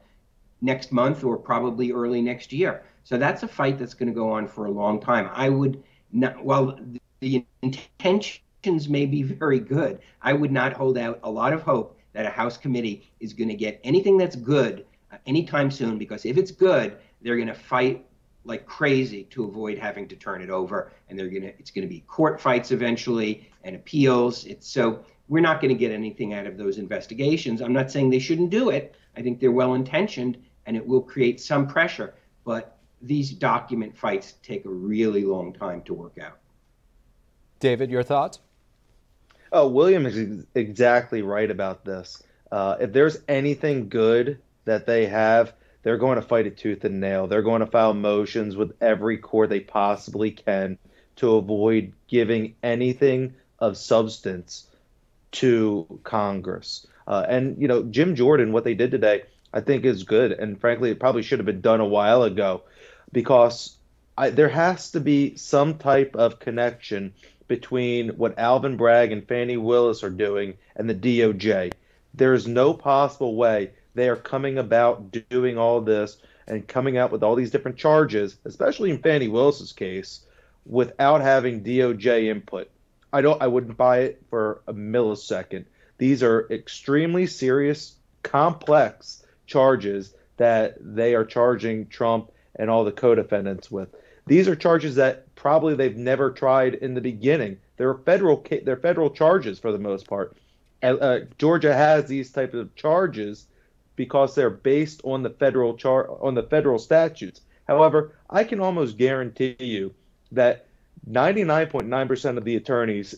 next month or probably early next year. So that's a fight that's going to go on for a long time. I would not, while the intentions may be very good, I would not hold out a lot of hope that a House committee is going to get anything that's good anytime soon, because if it's good, they're going to fight like crazy to avoid having to turn it over, and it's going to be court fights eventually and appeals. So we're not going to get anything out of those investigations. I'm not saying they shouldn't do it. I think they're well-intentioned, and it will create some pressure, but these document fights take a really long time to work out. David, your thoughts? Oh, William is exactly right about this. If there's anything good that they have, they're going to fight it tooth and nail. They're going to file motions with every court they possibly can to avoid giving anything of substance to Congress. And, Jim Jordan, what they did today, I think is good. And frankly, it probably should have been done a while ago, because there has to be some type of connection between what Alvin Bragg and Fani Willis are doing and the DOJ. There is no possible way they are coming about doing all this and coming out with all these different charges, especially in Fani Willis's case, without having DOJ input. I wouldn't buy it for a millisecond. These are extremely serious, complex charges that they are charging Trump and all the co-defendants with. These are charges that probably they've never tried in the beginning. They're federal charges for the most part. Georgia has these types of charges because they're based on the federal statutes. However, I can almost guarantee you that 99.9% of the attorneys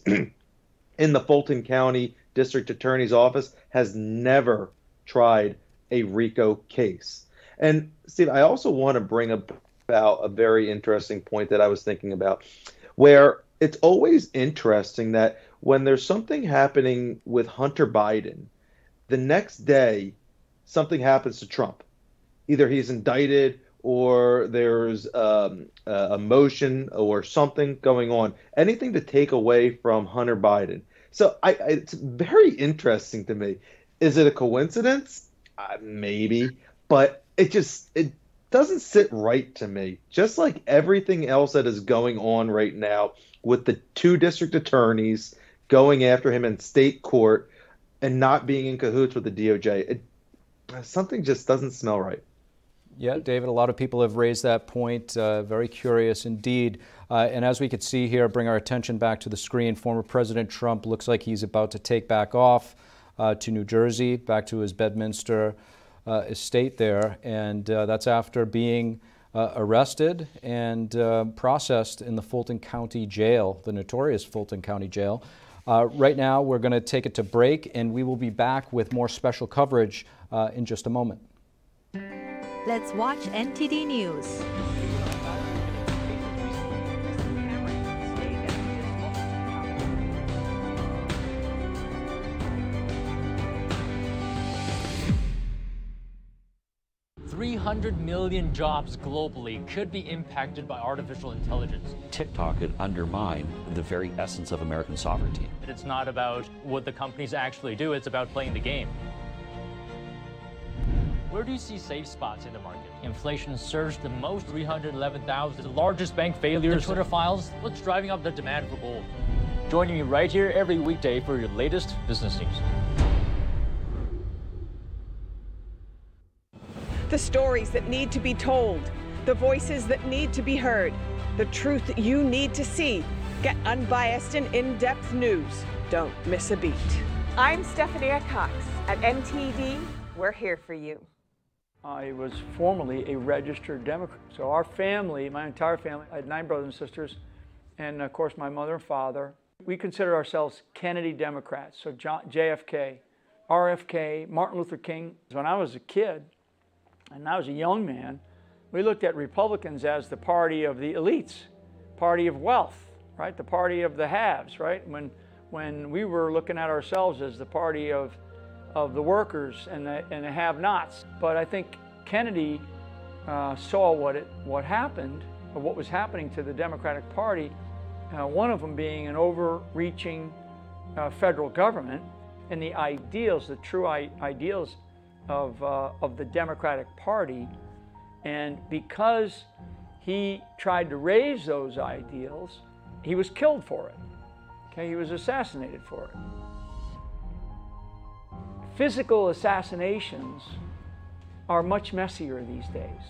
in the Fulton County District Attorney's Office has never tried a RICO case. And Steve, I also want to bring about a very interesting point that I was thinking about, where it's always interesting that when there's something happening with Hunter Biden, the next day something happens to Trump. Either he's indicted or there's a motion or something going on, anything to take away from Hunter Biden. So it's very interesting to me. Is it a coincidence? Maybe, but it doesn't sit right to me. Just like everything else that is going on right now with the two district attorneys going after him in state court and not being in cahoots with the DOJ, something just doesn't smell right. Yeah, David, a lot of people have raised that point. Very curious indeed. And as we could see here, bring our attention back to the screen, former President Trump looks like he's about to take back off to New Jersey, back to his Bedminster estate there. And that's after being arrested and processed in the Fulton County Jail, the notorious Fulton County Jail. Right now, we're going to take it to break, and we will be back with more special coverage in just a moment. Let's watch NTD News. $300 million jobs globally could be impacted by artificial intelligence. TikTok could undermine the very essence of American sovereignty. It's not about what the companies actually do, it's about playing the game. Where do you see safe spots in the market? Inflation surged the most, 311,000. The largest bank failures, the Twitter files. What's driving up the demand for gold? Joining me right here every weekday for your latest business news. The stories that need to be told, the voices that need to be heard, the truth you need to see. Get unbiased and in-depth news. Don't miss a beat. I'm Stephanie Cox. At NTD, we're here for you. I was formerly a registered Democrat. So our family, my entire family, I had 9 brothers and sisters, and of course my mother and father. We consider ourselves Kennedy Democrats, so JFK, RFK, Martin Luther King. When I was a kid, and I was a young man, we looked at Republicans as the party of the elites, party of wealth, right? The party of the haves, right? When we were looking at ourselves as the party of the workers and the have-nots. But I think Kennedy saw what happened, or what was happening to the Democratic Party, one of them being an overreaching federal government, and the ideals, the true ideals of the Democratic Party. And because he tried to raise those ideals, he was killed for it. Okay, he was assassinated for it. Physical assassinations are much messier these days.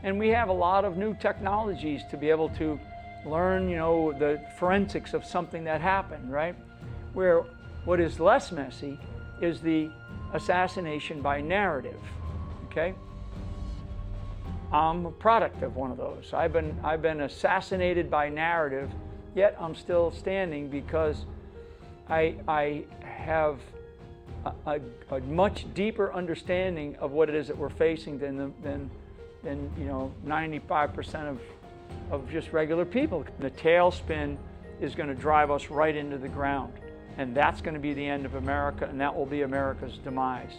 And we have a lot of new technologies to be able to learn, the forensics of something that happened, right? Where what is less messy is the assassination by narrative, okay? I'm a product of one of those. I've been assassinated by narrative, yet I'm still standing because I have a much deeper understanding of what it is that we're facing than 95% of just regular people. The tailspin is going to drive us right into the ground, and that's going to be the end of America, and that will be America's demise.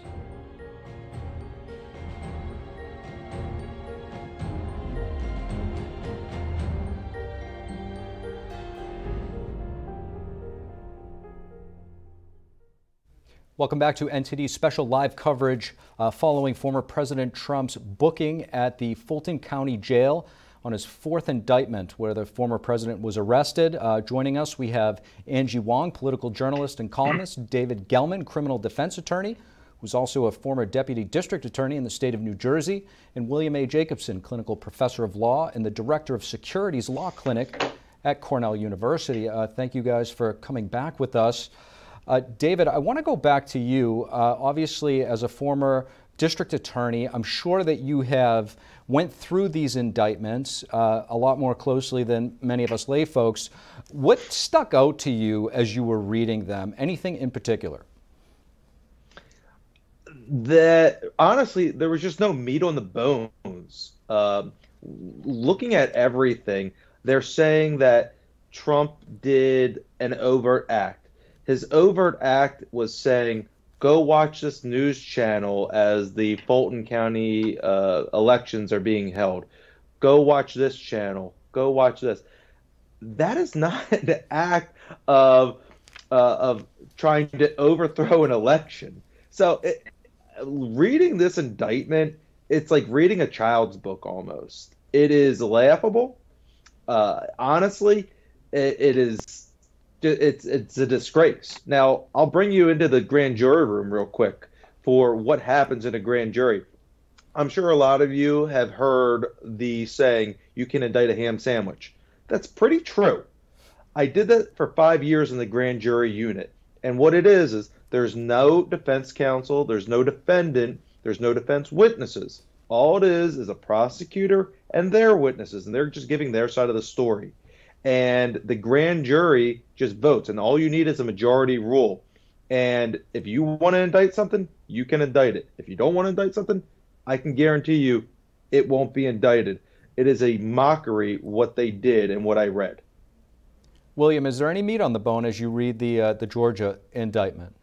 Welcome back to NTD's special live coverage following former President Trump's booking at the Fulton County Jail on his 4th indictment, where the former president was arrested. Joining us, we have Angie Wong, political journalist and columnist, David Gelman, criminal defense attorney, who's also a former deputy district attorney in the state of New Jersey, and William A. Jacobson, clinical professor of law and the director of Securities Law Clinic at Cornell University. Thank you guys for coming back with us. David, I want to go back to you. Obviously, as a former district attorney, I'm sure that you have went through these indictments a lot more closely than many of us lay folks. What stuck out to you as you were reading them? Anything in particular? Honestly, there was just no meat on the bones. Looking at everything, they're saying that Trump did an overt act. His overt act was saying, go watch this news channel as the Fulton County elections are being held. Go watch this channel. Go watch this. That is not an act of trying to overthrow an election. So reading this indictment, it's like reading a child's book almost. It is laughable. Honestly, it's a disgrace. Now, I'll bring you into the grand jury room real quick for what happens in a grand jury. I'm sure a lot of you have heard the saying, you can indict a ham sandwich. That's pretty true. I did that for 5 years in the grand jury unit. And what it is there's no defense counsel, there's no defendant, there's no defense witnesses. All it is a prosecutor and their witnesses, and they're just giving their side of the story. And the grand jury just votes, and all you need is a majority rule. And if you want to indict something, you can indict it. If you don't want to indict something, I can guarantee you it won't be indicted. It is a mockery what they did and what I read. William, is there any meat on the bone as you read the Georgia indictment?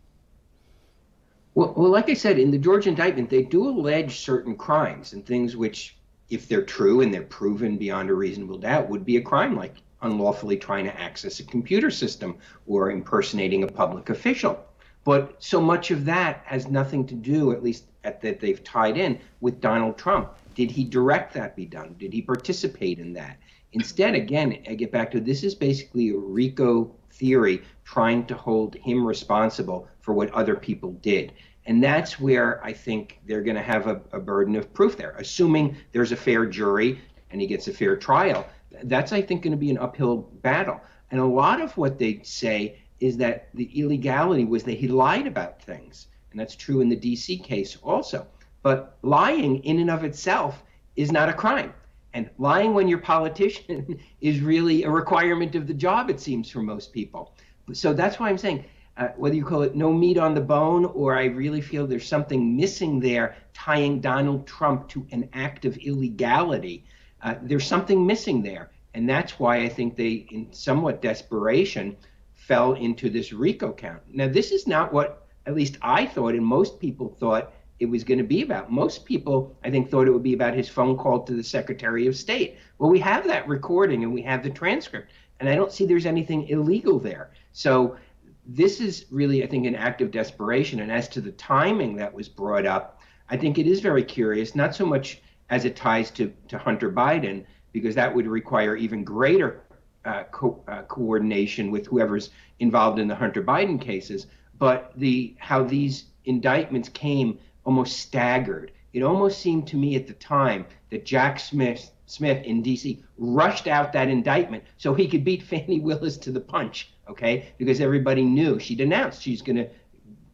Well, like I said, in the Georgia indictment, they do allege certain crimes and things which, if they're true and they're proven beyond a reasonable doubt, would be a crime, like unlawfully trying to access a computer system or impersonating a public official. But so much of that has nothing to do, at least that they've tied in, with Donald Trump. Did he direct that be done? Did he participate in that? Instead, again, I get back to this is basically a RICO theory trying to hold him responsible for what other people did. And that's where I think they're going to have a burden of proof there, assuming there's a fair jury and he gets a fair trial. That's, I think, going to be an uphill battle. And a lot of what they say is that the illegality was that he lied about things. And that's true in the D.C. case also. But lying in and of itself is not a crime. And lying when you're a politician is really a requirement of the job, it seems, for most people. So that's why I'm saying, whether you call it no meat on the bone, or I really feel there's something missing there tying Donald Trump to an act of illegality, there's something missing there. And that's why I think they, in somewhat desperation, fell into this RICO count. Now, this is not what at least I thought and most people thought it was going to be about. Most people, I think, thought it would be about his phone call to the Secretary of State. Well, we have that recording and we have the transcript, and I don't see there's anything illegal there. So this is really, I think, an act of desperation. And as to the timing that was brought up, I think it is very curious, not so much as it ties to Hunter Biden, because that would require even greater coordination with whoever's involved in the Hunter Biden cases, but how these indictments came almost staggered. It almost seemed to me at the time that Jack Smith in D.C. rushed out that indictment so he could beat Fani Willis to the punch, okay? Because everybody knew she'd announced she's going to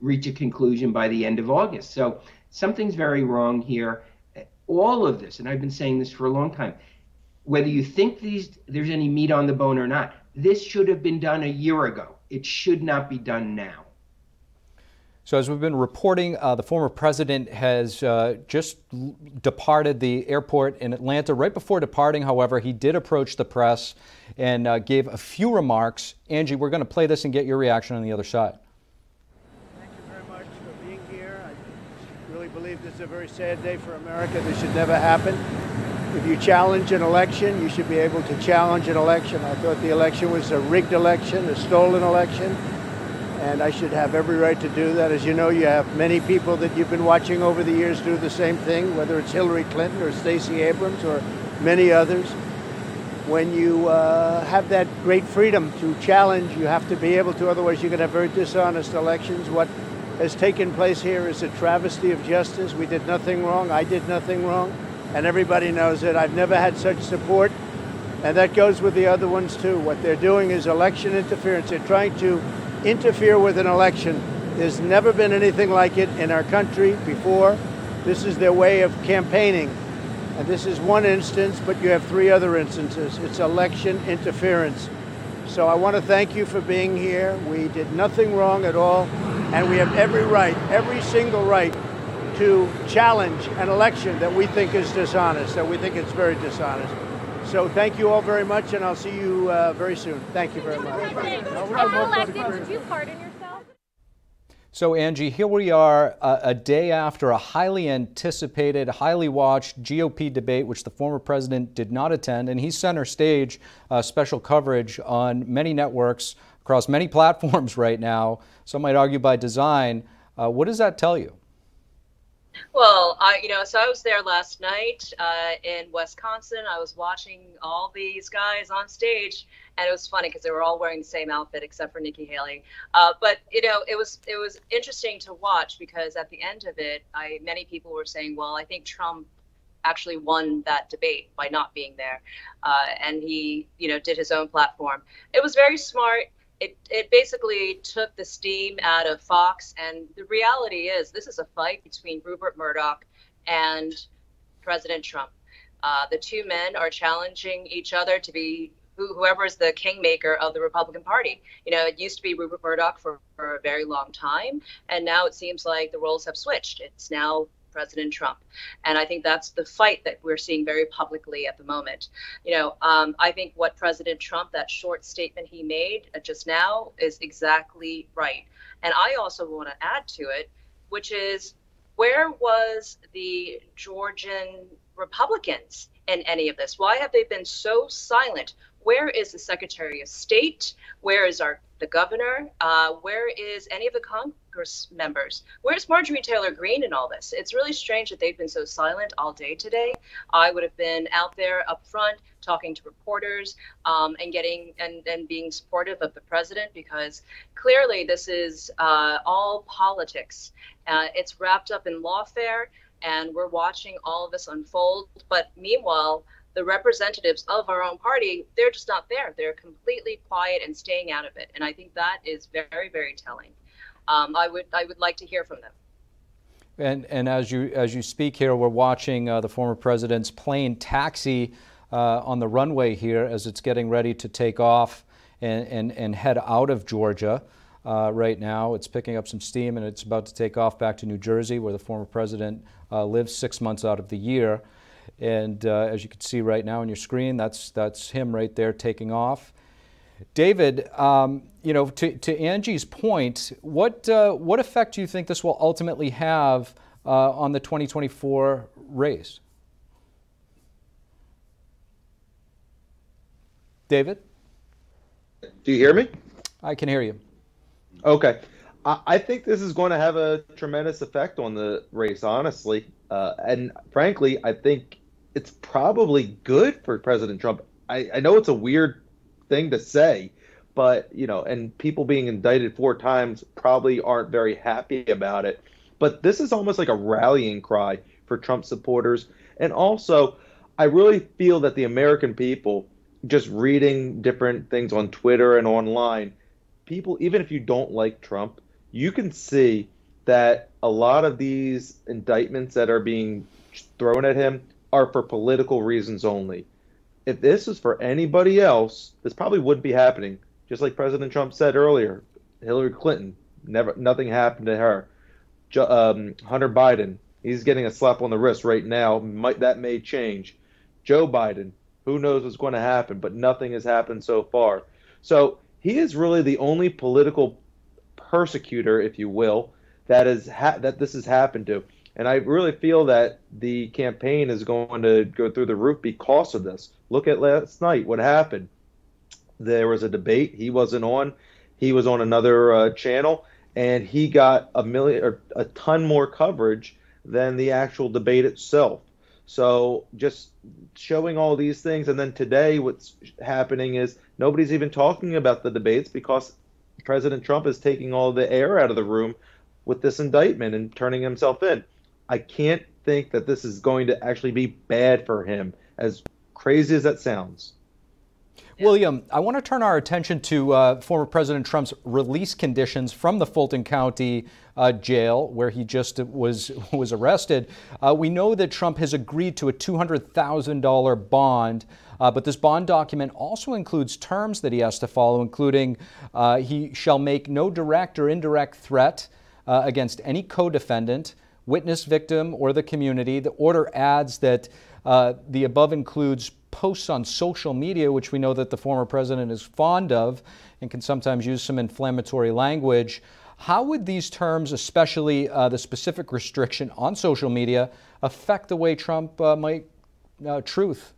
reach a conclusion by the end of August. So something's very wrong here. All of this, and I've been saying this for a long time, whether you think there's any meat on the bone or not, this should have been done a year ago. It should not be done now. So as we've been reporting, the former president has just departed the airport in Atlanta. Right before departing, however, he did approach the press and gave a few remarks. Angie, we're going to play this and get your reaction on the other side. Thank you very much for being here. I really believe this is a very sad day for America. This should never happen. If you challenge an election, you should be able to challenge an election. I thought the election was a rigged election, a stolen election, and I should have every right to do that. As you know, you have many people that you've been watching over the years do the same thing, whether it's Hillary Clinton or Stacey Abrams or many others. When you have that great freedom to challenge, you have to be able to, otherwise you're going to have very dishonest elections. What has taken place here is a travesty of justice. We did nothing wrong. I did nothing wrong. And everybody knows it. I've never had such support. And that goes with the other ones too. What they're doing is election interference. They're trying to interfere with an election. There's never been anything like it in our country before. This is their way of campaigning. And this is one instance, but you have 3 other instances. It's election interference. So I want to thank you for being here. We did nothing wrong at all. And we have every right, every single right, to challenge an election that we think is dishonest, that we think it's very dishonest. So thank you all very much, and I'll see you very soon. Thank you very much. Did you pardon yourself? So Angie, here we are a day after a highly anticipated, highly watched GOP debate, which the former president did not attend, and he's center stage special coverage on many networks across many platforms right now. Some might argue by design. What does that tell you? Well, so I was there last night in Wisconsin. I was watching all these guys on stage, and it was funny because they were all wearing the same outfit except for Nikki Haley. But it was interesting to watch because at the end of it, many people were saying, well, I think Trump actually won that debate by not being there, and he did his own platform. It was very smart. It basically took the steam out of Fox, and the reality is this is a fight between Rupert Murdoch and President Trump. The two men are challenging each other to be whoever is the kingmaker of the Republican Party. It used to be Rupert Murdoch for a very long time, and now it seems like the roles have switched. It's now President Trump. And I think that's the fight that we're seeing very publicly at the moment. I think what President Trump, that short statement he made just now, is exactly right. And I also want to add to it, which is, where was the Georgian Republicans in any of this? Why have they been so silent? Where is the Secretary of State? Where is the governor? Where is any of the Congress members? Where's Marjorie Taylor Greene in all this? It's really strange that they've been so silent all day today. I would have been out there up front talking to reporters and being supportive of the president, because clearly this is all politics. It's wrapped up in lawfare, and we're watching all of this unfold. But meanwhile, the representatives of our own party, they're just not there. They're completely quiet and staying out of it. And I think that is very, very telling. I would like to hear from them. And as you speak here, we're watching the former president's plane taxi on the runway here as it's getting ready to take off and head out of Georgia. Right now, it's picking up some steam, and it's about to take off back to New Jersey, where the former president lives 6 months out of the year. And as you can see right now on your screen, that's him right there taking off. David, to Angie's point, what effect do you think this will ultimately have on the 2024 race? David? Do you hear me? I can hear you. Okay. I think this is going to have a tremendous effect on the race, honestly. And frankly, I think it's probably good for President Trump. I know it's a weird thing to say, but, and people being indicted 4 times probably aren't very happy about it. But this is almost like a rallying cry for Trump supporters. And also, I really feel that the American people, just reading different things on Twitter and online, people, even if you don't like Trump, you can see that a lot of these indictments that are being thrown at him are for political reasons only. If this was for anybody else, this probably wouldn't be happening. Just like President Trump said earlier, Hillary Clinton, nothing happened to her. Hunter Biden, he's getting a slap on the wrist right now. That may change. Joe Biden, who knows what's going to happen, but nothing has happened so far. So he is really the only political persecutor, if you will, that this has happened to. And I really feel that the campaign is going to go through the roof because of this. Look at last night, what happened. There was a debate. He wasn't on. He was on another channel, and he got a ton more coverage than the actual debate itself. So just showing all these things. And then today what's happening is nobody's even talking about the debates because President Trump is taking all the air out of the room with this indictment and turning himself in. I can't think that this is going to actually be bad for him, as crazy as that sounds. William, I want to turn our attention to former President Trump's release conditions from the Fulton County jail, where he just was arrested. We know that Trump has agreed to a $200,000 bond, but this bond document also includes terms that he has to follow, including he shall make no direct or indirect threat against any co-defendant, witness, victim, or the community. The order adds that the above includes posts on social media, which we know that the former president is fond of and can sometimes use some inflammatory language. How would these terms, especially the specific restriction on social media, affect the way Trump might truth?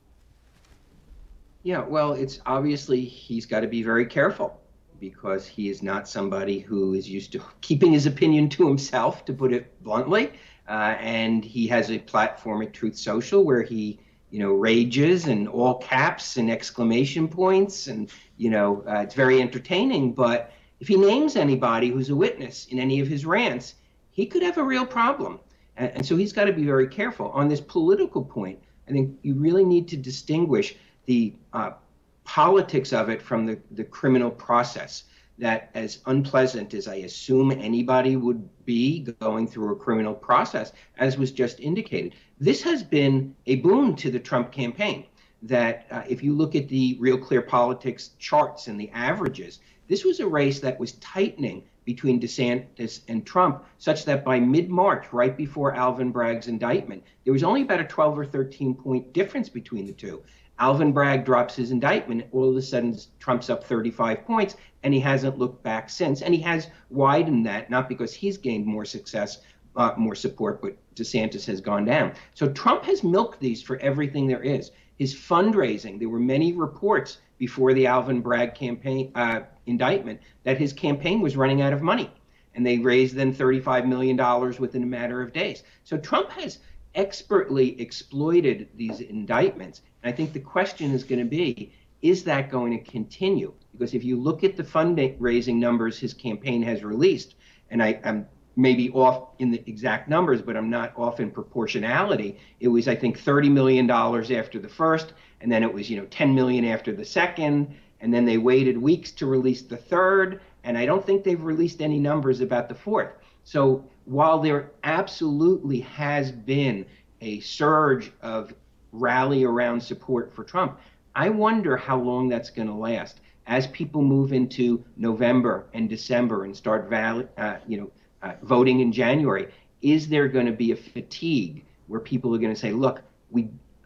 Yeah, well, it's obviously he's got to be very careful because he is not somebody who is used to keeping his opinion to himself, to put it bluntly. and he has a platform at Truth Social where he, rages and all caps and exclamation points, and it's very entertaining. But if he names anybody who's a witness in any of his rants, he could have a real problem. And so he's got to be very careful. On this political point, I think you really need to distinguish the politics of it from the criminal process. That, as unpleasant as I assume anybody would be going through a criminal process, as was just indicated, this has been a boon to the Trump campaign. That if you look at the Real Clear Politics charts and the averages, this was a race that was tightening between DeSantis and Trump, such that by mid-March, right before Alvin Bragg's indictment, there was only about a 12 or 13-point difference between the two. Alvin Bragg drops his indictment, all of a sudden Trump's up 35 points, and he hasn't looked back since. And he has widened that, not because he's gained more success, more support, but DeSantis has gone down. So Trump has milked these for everything there is. His fundraising, there were many reports before the Alvin Bragg campaign indictment that his campaign was running out of money. And they raised then $35 million within a matter of days. So Trump has expertly exploited these indictments. And I think the question is going to be, is that going to continue? Because if you look at the fundraising numbers his campaign has released, and I'm maybe off in the exact numbers, but I'm not off in proportionality. It was, I think, $30 million after the first, and then it was, $10 million after the second, and then they waited weeks to release the third, and I don't think they've released any numbers about the fourth. So while there absolutely has been a surge of rally around support for Trump, I wonder how long that's going to last. As people move into November and December and start voting in January, is there going to be a fatigue where people are going to say, look,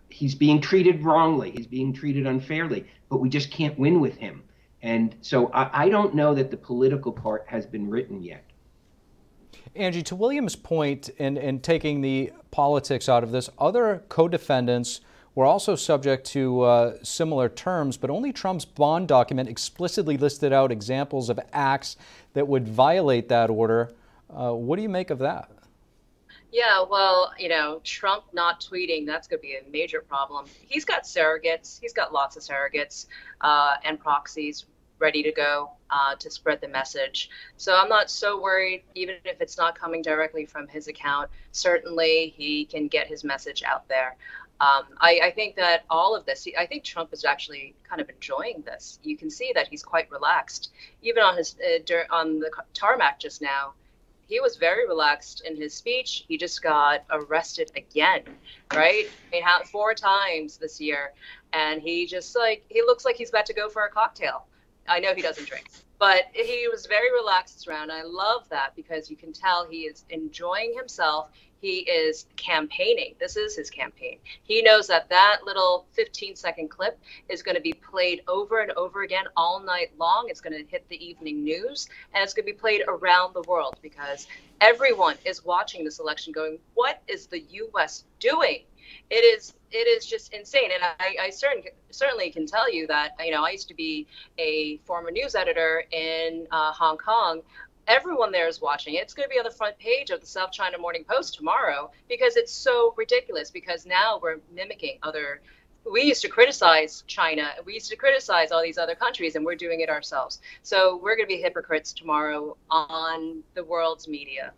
he's being treated wrongly, he's being treated unfairly, but we just can't win with him. And so I don't know that the political part has been written yet. Angie, to William's point in taking the politics out of this, other co-defendants were also subject to similar terms, but only Trump's bond document explicitly listed out examples of acts that would violate that order. What do you make of that? Yeah, well, Trump not tweeting, that's going to be a major problem. He's got surrogates. He's got lots of surrogates and proxies ready to go to spread the message. So I'm not so worried, even if it's not coming directly from his account. Certainly, he can get his message out there. I think that all of this, I think Trump is actually kind of enjoying this. You can see that he's quite relaxed. Even on his on the tarmac just now, he was very relaxed in his speech. He just got arrested again, right? He had 4 times this year, and he looks like he's about to go for a cocktail. I know he doesn't drink, but he was very relaxed around. I love that because you can tell he is enjoying himself. He is campaigning. This is his campaign. He knows that that little 15-second clip is going to be played over and over again all night long. It's going to hit the evening news, and it's going to be played around the world because everyone is watching this election going, what is the U.S. doing? It is just insane. And I certainly can tell you that, I used to be a former news editor in Hong Kong. Everyone there is watching it. It's going to be on the front page of the South China Morning Post tomorrow because it's so ridiculous, because now we're mimicking other. We used to criticize China. We used to criticize all these other countries, and we're doing it ourselves. So we're going to be hypocrites tomorrow on the world's media.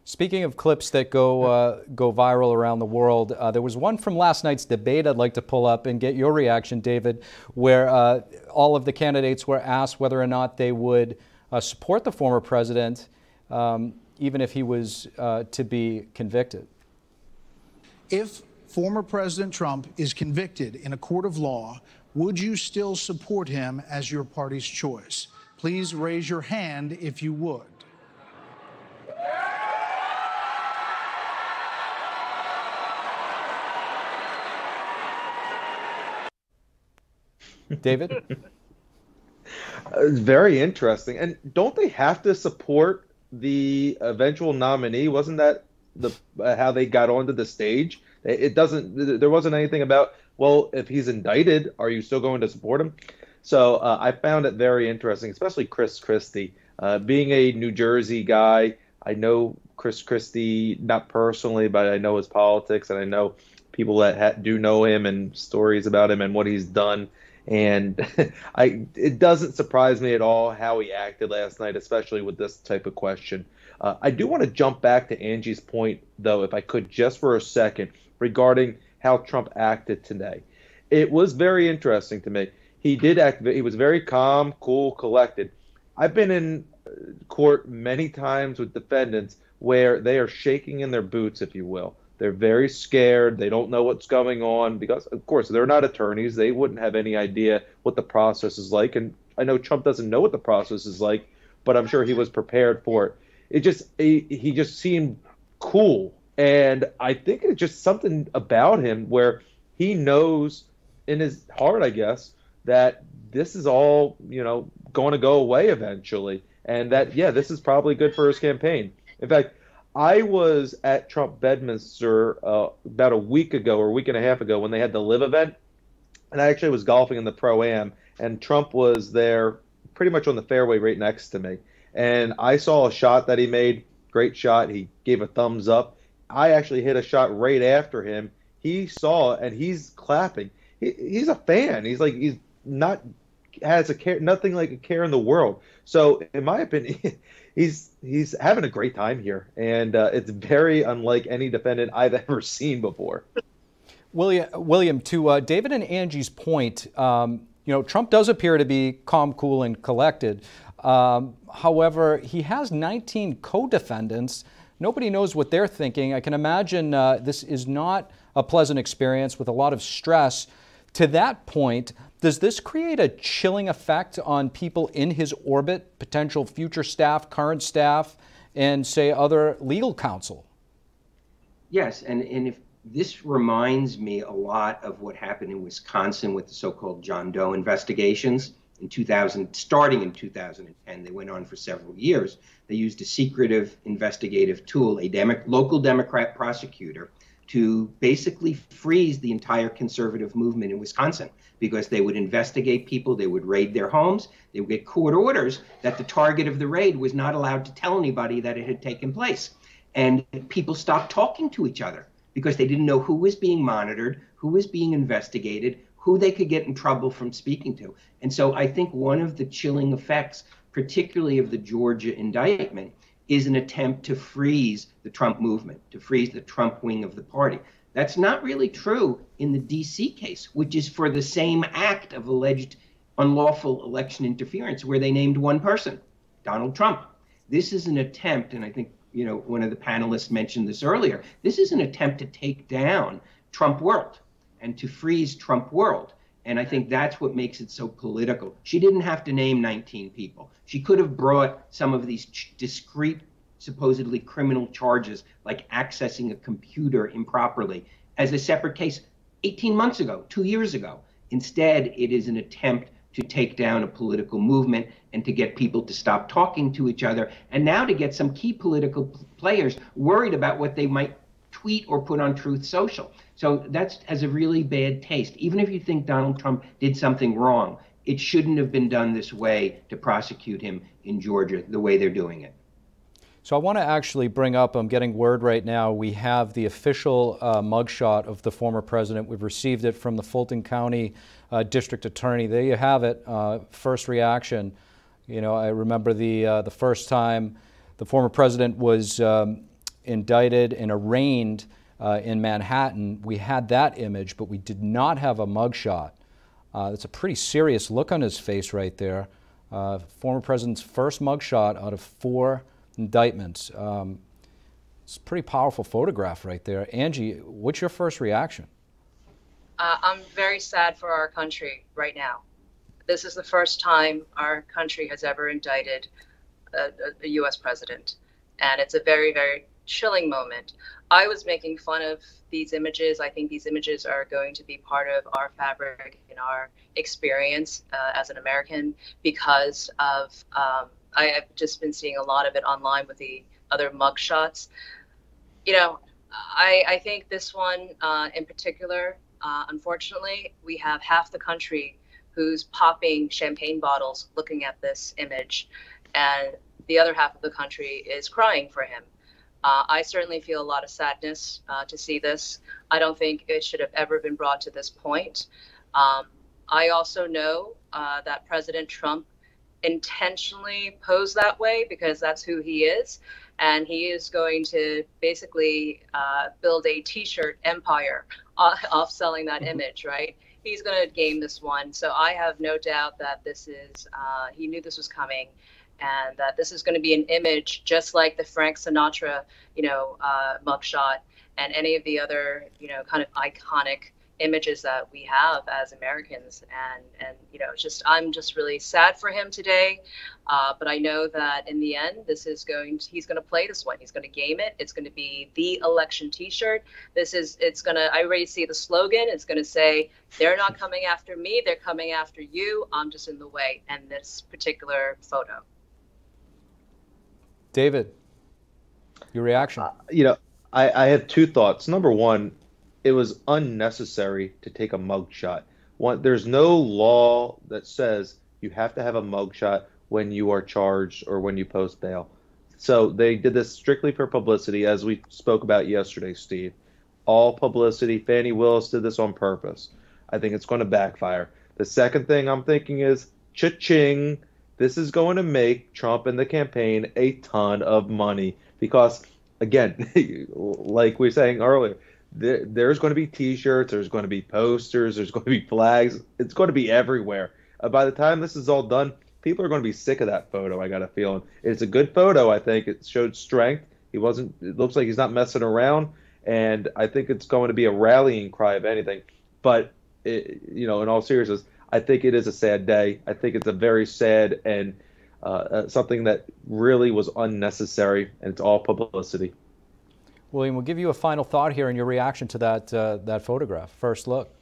Speaking of clips that go viral around the world, there was one from last night's debate I'd like to pull up and get your reaction, David, where all of the candidates were asked whether or not they would support the former president, even if he was to be convicted. If former President Trump is convicted in a court of law, would you still support him as your party's choice? Please raise your hand if you would. David? It's very interesting. And don't they have to support the eventual nominee? Wasn't that how they got onto the stage? There wasn't anything about, well, if he's indicted, are you still going to support him? So I found it very interesting, especially Chris Christie. Being a New Jersey guy, I know Chris Christie, not personally, but I know his politics, and I know people that do know him and stories about him and what he's done. And it doesn't surprise me at all how he acted last night, especially with this type of question. I do want to jump back to Angie's point, though, if I could, just for a second, regarding how Trump acted today. It was very interesting to me. He was very calm, cool, collected. I've been in court many times with defendants where they are shaking in their boots, if you will. They're very scared. They don't know what's going on because, of course, they're not attorneys. They wouldn't have any idea what the process is like. And I know Trump doesn't know what the process is like, but I'm sure he was prepared for it. He just seemed cool. And I think it's just something about him where he knows in his heart, I guess, that this is all, going to go away eventually. And that, this is probably good for his campaign. In fact, I was at Trump Bedminster about a week ago or a week and a half ago when they had the Live event. And I actually was golfing in the Pro-Am. And Trump was there pretty much on the fairway right next to me. And I saw a shot that he made. Great shot. He gave a thumbs up. I actually hit a shot right after him. He saw it, and he's clapping. He's a fan. He's not has a care, nothing like a care in the world. So, in my opinion, he's having a great time here, and it's very unlike any defendant I've ever seen before. William, to David and Angie's point, Trump does appear to be calm, cool, and collected. However, he has 19 co-defendants. Nobody knows what they're thinking. I can imagine this is not a pleasant experience with a lot of stress. To that point, does this create a chilling effect on people in his orbit, potential future staff, current staff, and, say, other legal counsel? Yes, and if this reminds me a lot of what happened in Wisconsin with the so-called John Doe investigations starting in 2010. They went on for several years. They used a secretive investigative tool, a local Democrat prosecutor, to basically freeze the entire conservative movement in Wisconsin, because they would investigate people, they would raid their homes, they would get court orders that the target of the raid was not allowed to tell anybody that it had taken place. And people stopped talking to each other because they didn't know who was being monitored, who was being investigated, who they could get in trouble from speaking to. And so I think one of the chilling effects, particularly of the Georgia indictment, is an attempt to freeze the Trump movement, to freeze the Trump wing of the party. That's not really true in the D.C. case, which is for the same act of alleged unlawful election interference, where they named one person, Donald Trump. This is an attempt, and I think one of the panelists mentioned this earlier, this is an attempt to take down Trump World and to freeze Trump World. And I think that's what makes it so political. She didn't have to name 19 people. She could have brought some of these discrete, supposedly criminal charges, like accessing a computer improperly, as a separate case 18 months ago, 2 years ago. Instead, it is an attempt to take down a political movement and to get people to stop talking to each other, and now to get some key political players worried about what they might tweet or put on Truth Social. So that has a really bad taste. Even if you think Donald Trump did something wrong, it shouldn't have been done this way to prosecute him in Georgia, the way they're doing it. So I want to actually bring up, I'm getting word right now, we have the official mugshot of the former president. We've received it from the Fulton County District Attorney. There you have it, first reaction. I remember the first time the former president was indicted and arraigned in Manhattan. We had that image, but we did not have a mugshot. That's a pretty serious look on his face right there. Former president's first mugshot out of 4 indictments. It's a pretty powerful photograph right there. Angie, what's your first reaction? I'm very sad for our country right now. This is the first time our country has ever indicted a U.S. president, and it's a very, very chilling moment. I was making fun of these images. I think these images are going to be part of our fabric and our experience as an American, because of I've just been seeing a lot of it online with the other mugshots. I think this one in particular, unfortunately, we have half the country who's popping champagne bottles looking at this image, and the other half of the country is crying for him. I certainly feel a lot of sadness to see this. I don't think it should have ever been brought to this point. I also know that President Trump intentionally posed that way because that's who he is. And he is going to basically build a T-shirt empire off selling that image, right? He's going to game this one. So I have no doubt that this is, he knew this was coming, and that this is going to be an image just like the Frank Sinatra, mugshot and any of the other, kind of iconic images that we have as Americans. And it's just, I'm just really sad for him today. But I know that in the end, he's going to play this one. He's going to game it. It's going to be the election T-shirt. I already see the slogan. It's going to say, they're not coming after me. They're coming after you. I'm just in the way. And this particular photo. David, your reaction? I have two thoughts. Number one, it was unnecessary to take a mugshot. There's no law that says you have to have a mugshot when you are charged or when you post bail. So they did this strictly for publicity, as we spoke about yesterday, Steve. All publicity. Fani Willis did this on purpose. I think it's going to backfire. The second thing I'm thinking is, cha-ching, this is going to make Trump and the campaign a ton of money because, again, like we were saying earlier, there's going to be T-shirts, there's going to be posters, there's going to be flags. It's going to be everywhere. By the time this is all done, people are going to be sick of that photo, I got a feeling. It's a good photo, I think. It showed strength. It looks like he's not messing around, and I think it's going to be a rallying cry, if anything. But, in all seriousness, I think it is a sad day. I think it's a very sad and something that really was unnecessary, and it's all publicity. William, we'll give you a final thought here and your reaction to that photograph. First look.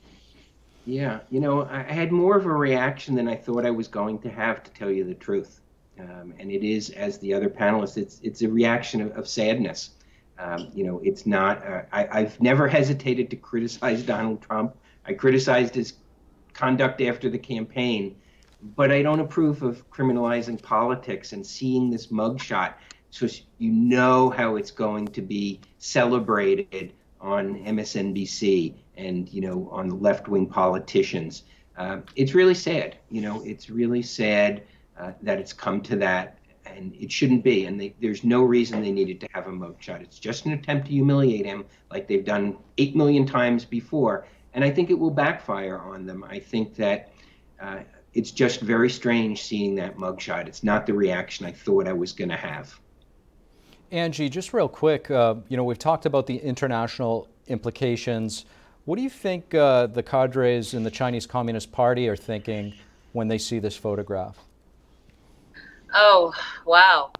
Yeah, I had more of a reaction than I thought I was going to have, to tell you the truth. And it is, as the other panelists, it's a reaction of sadness. It's not, I've never hesitated to criticize Donald Trump. I criticized his conduct after the campaign, but I don't approve of criminalizing politics and seeing this mugshot. So you know how it's going to be celebrated on MSNBC and, on the left-wing politicians. It's really sad. It's really sad that it's come to that, and it shouldn't be. And there's no reason they needed to have a mugshot. It's just an attempt to humiliate him like they've done 8 million times before. And I think it will backfire on them. I think that it's just very strange seeing that mugshot. It's not the reaction I thought I was going to have. Angie, just real quick, we've talked about the international implications. What do you think the cadres in the Chinese Communist Party are thinking when they see this photograph? Oh, wow.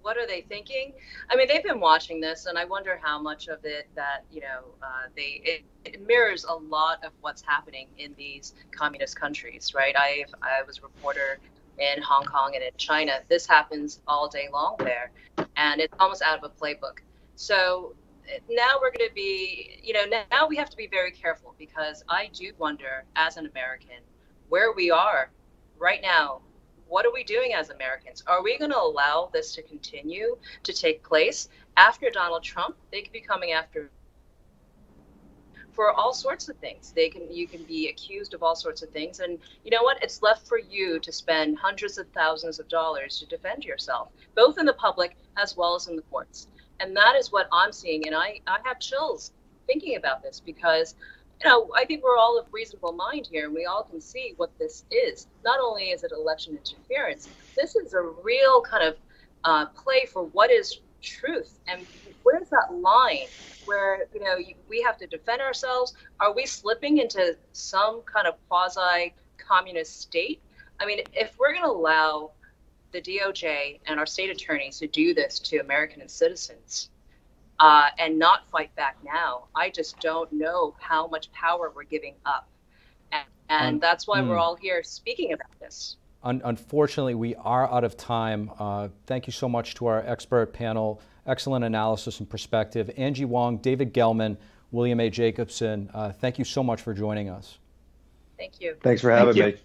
What are they thinking? I mean, they've been watching this, and I wonder how much of it that, it mirrors a lot of what's happening in these communist countries, right? I was a reporter in Hong Kong and in China. This happens all day long there, and it's almost out of a playbook. So now we're going to be, now we have to be very careful, because I do wonder, as an American, where we are right now. What are we doing as Americans? Are we going to allow this to continue to take place after Donald Trump? They could be coming after for all sorts of things. You can be accused of all sorts of things. And you know what? It's left for you to spend hundreds of thousands of dollars to defend yourself, both in the public as well as in the courts. And that is what I'm seeing. And I have chills thinking about this, because I think we're all of reasonable mind here, and we all can see what this is. Not only is it election interference, this is a real kind of play for what is truth. And where's that line where, we have to defend ourselves? Are we slipping into some kind of quasi-communist state? I mean, if we're going to allow the DOJ and our state attorneys to do this to American citizens, and not fight back now, I just don't know how much power we're giving up. And that's why we're all here speaking about this. Unfortunately, we are out of time. Thank you so much to our expert panel. Excellent analysis and perspective. Angie Wong, David Gelman, William A. Jacobson, thank you so much for joining us. Thank you. Thanks for having me.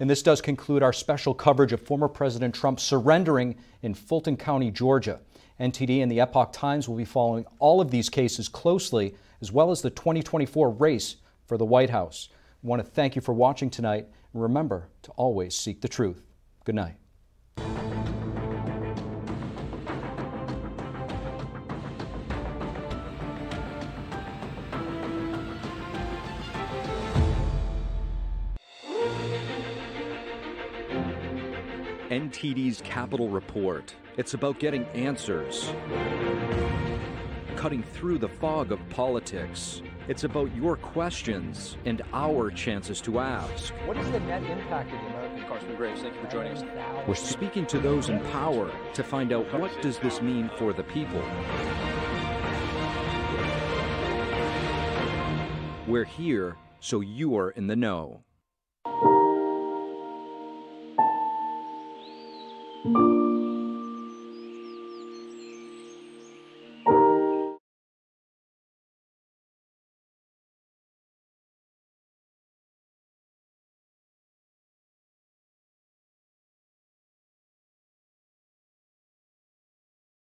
And this does conclude our special coverage of former President Trump surrendering in Fulton County, Georgia. NTD and the Epoch Times will be following all of these cases closely, as well as the 2024 race for the White House. I want to thank you for watching tonight, and remember to always seek the truth. Good night. NTD's Capitol Report. It's about getting answers, cutting through the fog of politics. It's about your questions and our chances to ask. What is the net impact of the American incarceration Graves? Thank you for joining us. We're speaking to those in power to find out what does this mean for the people. We're here so you are in the know.